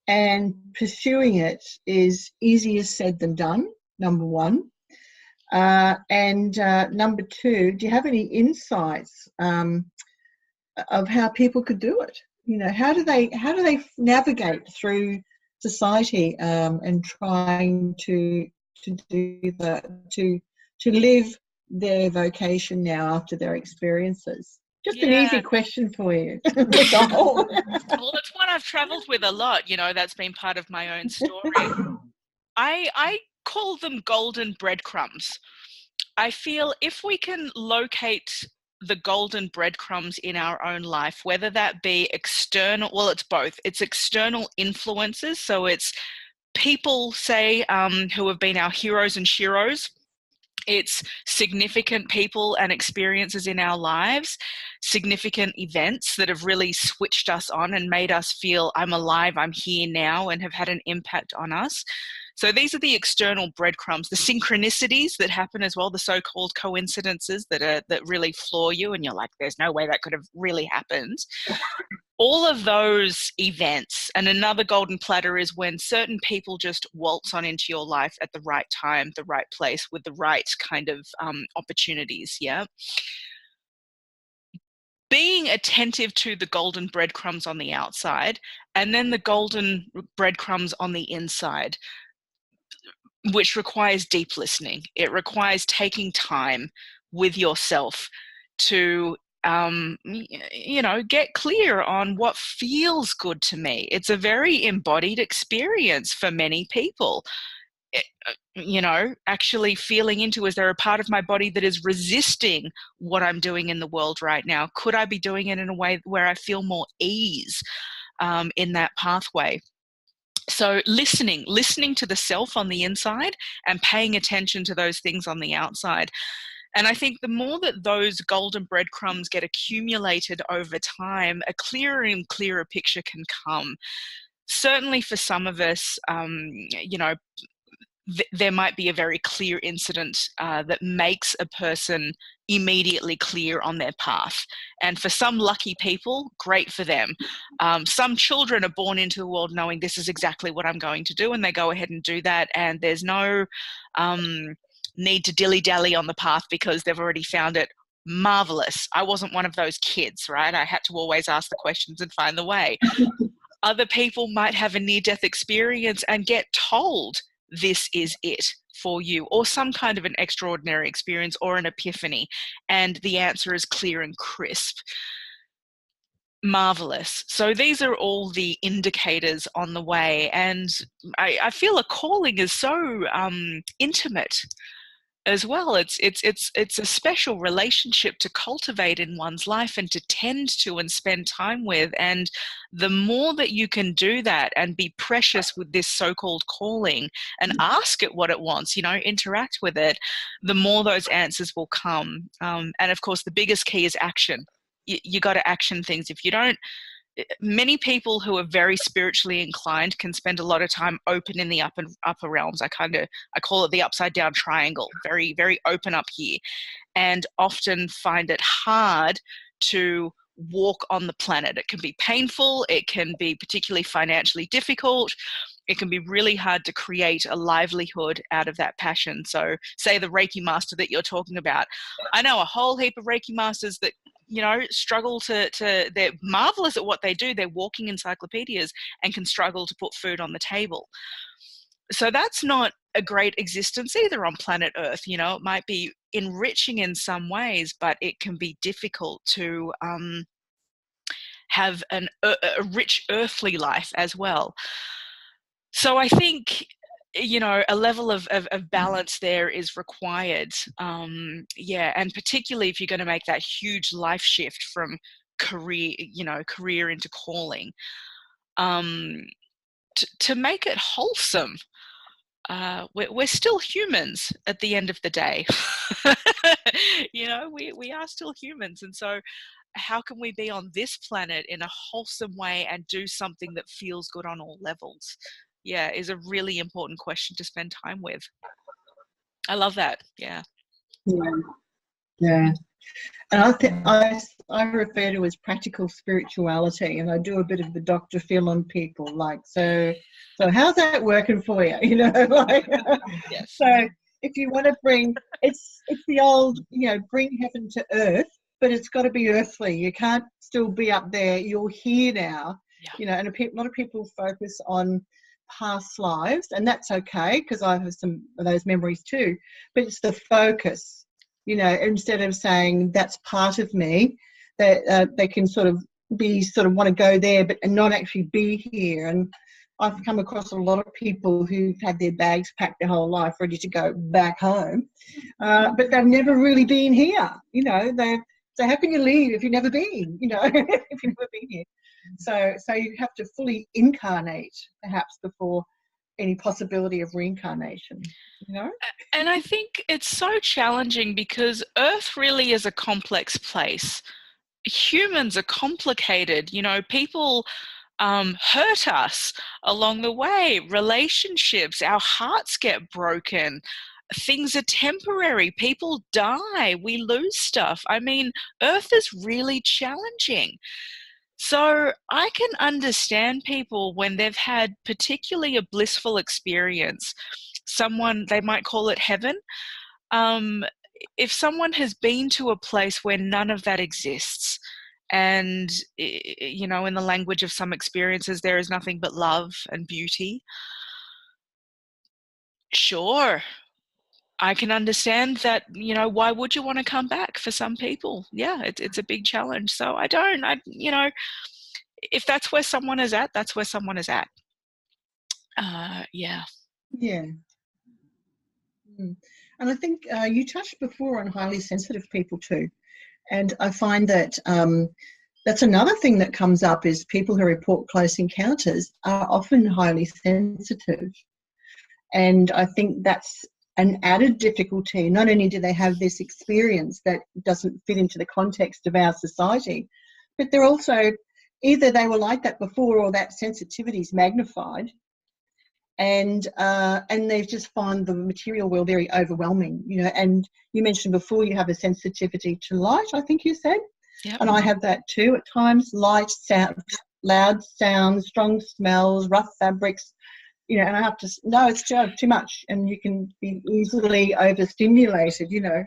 and pursuing it is easier said than done, number one. And number two, do you have any insights of how people could do it? You know, how do they navigate through society and trying to do that, to live their vocation now after their experiences? Just an easy question for you. Well, it's one I've traveled with a lot, you know, that's been part of my own story. I call them golden breadcrumbs. I feel if we can locate the golden breadcrumbs in our own life, whether that be external, well, it's both. It's external influences. So it's people, say, who have been our heroes and sheroes. It's significant people and experiences in our lives, significant events that have really switched us on and made us feel I'm alive, I'm here now, and have had an impact on us. So these are the external breadcrumbs, the synchronicities that happen as well, the so-called coincidences that really floor you and you're like, there's no way that could have really happened. All of those events. And another golden platter is when certain people just waltz on into your life at the right time, the right place, with the right kind of opportunities. Yeah. Being attentive to the golden breadcrumbs on the outside and then the golden breadcrumbs on the inside, which requires deep listening. It requires taking time with yourself to you know, get clear on what feels good to me. It's a very embodied experience for many people. You know, actually feeling into, is there a part of my body that is resisting what I'm doing in the world right now? Could I be doing it in a way where I feel more ease in that pathway? So listening to the self on the inside and paying attention to those things on the outside. And I think the more that those golden breadcrumbs get accumulated over time, a clearer and clearer picture can come. certainly for some of us, there might be a very clear incident that makes a person immediately clear on their path. And for some lucky people, great for them. Some children are born into the world knowing this is exactly what I'm going to do, and they go ahead and do that, and there's no need to dilly-dally on the path because they've already found it marvelous. I wasn't one of those kids, right? I had to always ask the questions and find the way. Other people might have a near-death experience and get told this is it for you, or some kind of an extraordinary experience or an epiphany, and the answer is clear and crisp. Marvelous. So these are all the indicators on the way, and I feel a calling is so intimate as well. It's a special relationship to cultivate in one's life and to tend to and spend time with. And the more that you can do that and be precious with this so-called calling and ask it what it wants, interact with it, the more those answers will come. And of course, the biggest key is action. You got to action things. If you don't, many people who are very spiritually inclined can spend a lot of time open in the upper realms. I call it the upside down triangle, very, very open up here, and often find it hard to walk on the planet. It can be painful. It can be particularly financially difficult. It can be really hard to create a livelihood out of that passion. So say the Reiki master that you're talking about. I know a whole heap of Reiki masters that struggle they're marvelous at what they do. They're walking encyclopedias and can struggle to put food on the table. So that's not a great existence either on planet Earth. It might be enriching in some ways, but it can be difficult to have a rich earthly life as well. So I think a level of balance there is required. And particularly if you're going to make that huge life shift from career into calling, to make it wholesome. We're still humans at the end of the day. We are still humans. And so how can we be on this planet in a wholesome way and do something that feels good on all levels? Yeah, is a really important question to spend time with. I love that. Yeah. Yeah. And I think I refer to as practical spirituality, and I do a bit of the Dr. Phil on people, like, so how's that working for you? Yes. So if you want to bring, it's the old, bring heaven to earth, but it's got to be earthly. You can't still be up there. You're here now, and a lot of people focus on past lives, and that's okay because I have some of those memories too, but it's the focus. Instead of saying that's part of me, that they can sort of want to go there, but and not actually be here. And I've come across a lot of people who've had their bags packed their whole life, ready to go back home, but they've never really been here. So how can you leave if you've never been? If you've never been here. So you have to fully incarnate, perhaps, before any possibility of reincarnation. And I think it's so challenging because Earth really is a complex place. Humans are complicated. People hurt us along the way. Relationships, our hearts get broken. Things are temporary. People die. We lose stuff. I mean, Earth is really challenging. So I can understand people when they've had particularly a blissful experience. They might call it heaven. If someone has been to a place where none of that exists, and, in the language of some experiences, there is nothing but love and beauty. Sure, I can understand that, why would you want to come back for some people? Yeah, it's a big challenge. So if that's where someone is at, that's where someone is at. Yeah. Yeah. And I think you touched before on highly sensitive people too. And I find that that's another thing that comes up is people who report close encounters are often highly sensitive. And I think that's an added difficulty. Not only do they have this experience that doesn't fit into the context of our society, but they're also either they were like that before or that sensitivity is magnified, and they just find the material world very overwhelming, you know. And you mentioned before you have a sensitivity to light, I think you said. Yep. And I have that too at times. Light, sound, loud sounds, strong smells, rough fabrics, you know. And I have to no, it's too much, and you can be easily overstimulated, you know.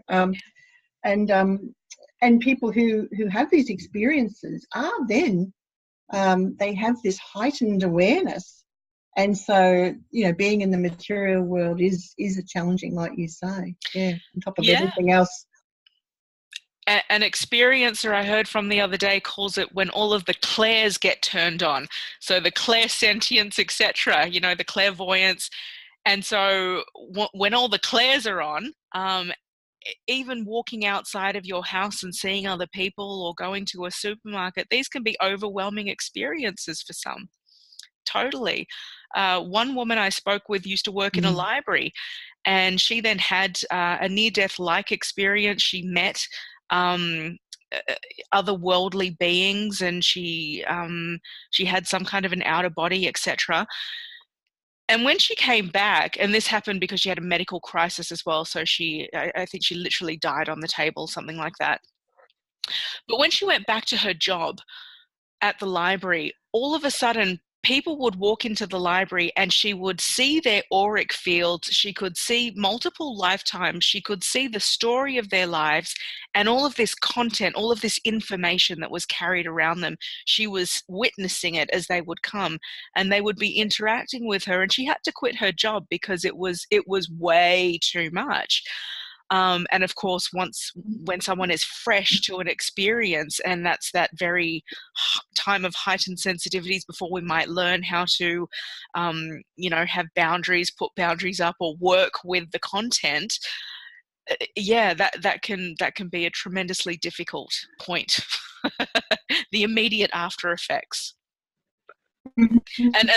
And people who have these experiences are then they have this heightened awareness. And so, you know, being in the material world is a challenging, like you say, yeah, on top of everything else. An experiencer I heard from the other day calls it when all of the clairs get turned on. So the clairsentience, etc., you know, the clairvoyance. And so when all the clairs are on, even walking outside of your house and seeing other people or going to a supermarket, these can be overwhelming experiences for some. Totally. One woman I spoke with used to work in a library, and she then had a near-death-like experience. She met otherworldly beings, and she had some kind of an outer body, etc. And when she came back, and this happened because she had a medical crisis as well, so I think she literally died on the table, something like that. But when she went back to her job at the library, all of a sudden people would walk into the library and she would see their auric fields. She could see multiple lifetimes. She could see the story of their lives and all of this content, all of this information that was carried around them. She was witnessing it as they would come, and they would be interacting with her, and she had to quit her job because it was way too much. And of course, when someone is fresh to an experience, and that's that very time of heightened sensitivities before we might learn how to, you know, have boundaries, put boundaries up, or work with the content. Yeah, that can be a tremendously difficult point. The immediate after effects. And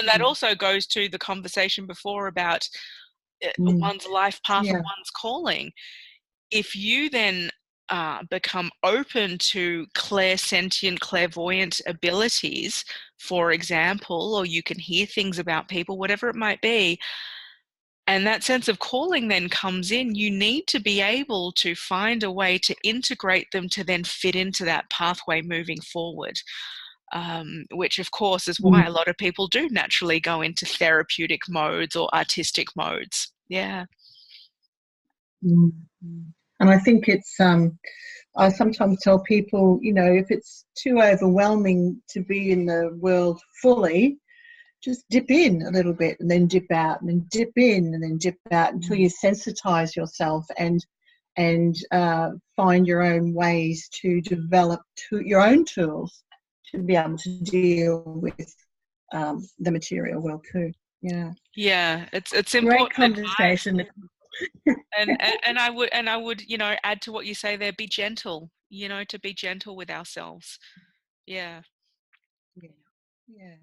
that also goes to the conversation before about one's life path and one's calling. If you then become open to clairsentient, clairvoyant abilities, for example, or you can hear things about people, whatever it might be, and that sense of calling then comes in, you need to be able to find a way to integrate them to then fit into that pathway moving forward. Which of course is why a lot of people do naturally go into therapeutic modes or artistic modes. Yeah. And I think it's I sometimes tell people, you know, if it's too overwhelming to be in the world fully, just dip in a little bit and then dip out, and then dip in and then dip out until you sensitize yourself and find your own ways to develop your own tools to be able to deal with the material world too. Yeah, it's important. Great conversation. and I would, you know, add to what you say there, be gentle, you know, to be gentle with ourselves. Yeah. Yeah.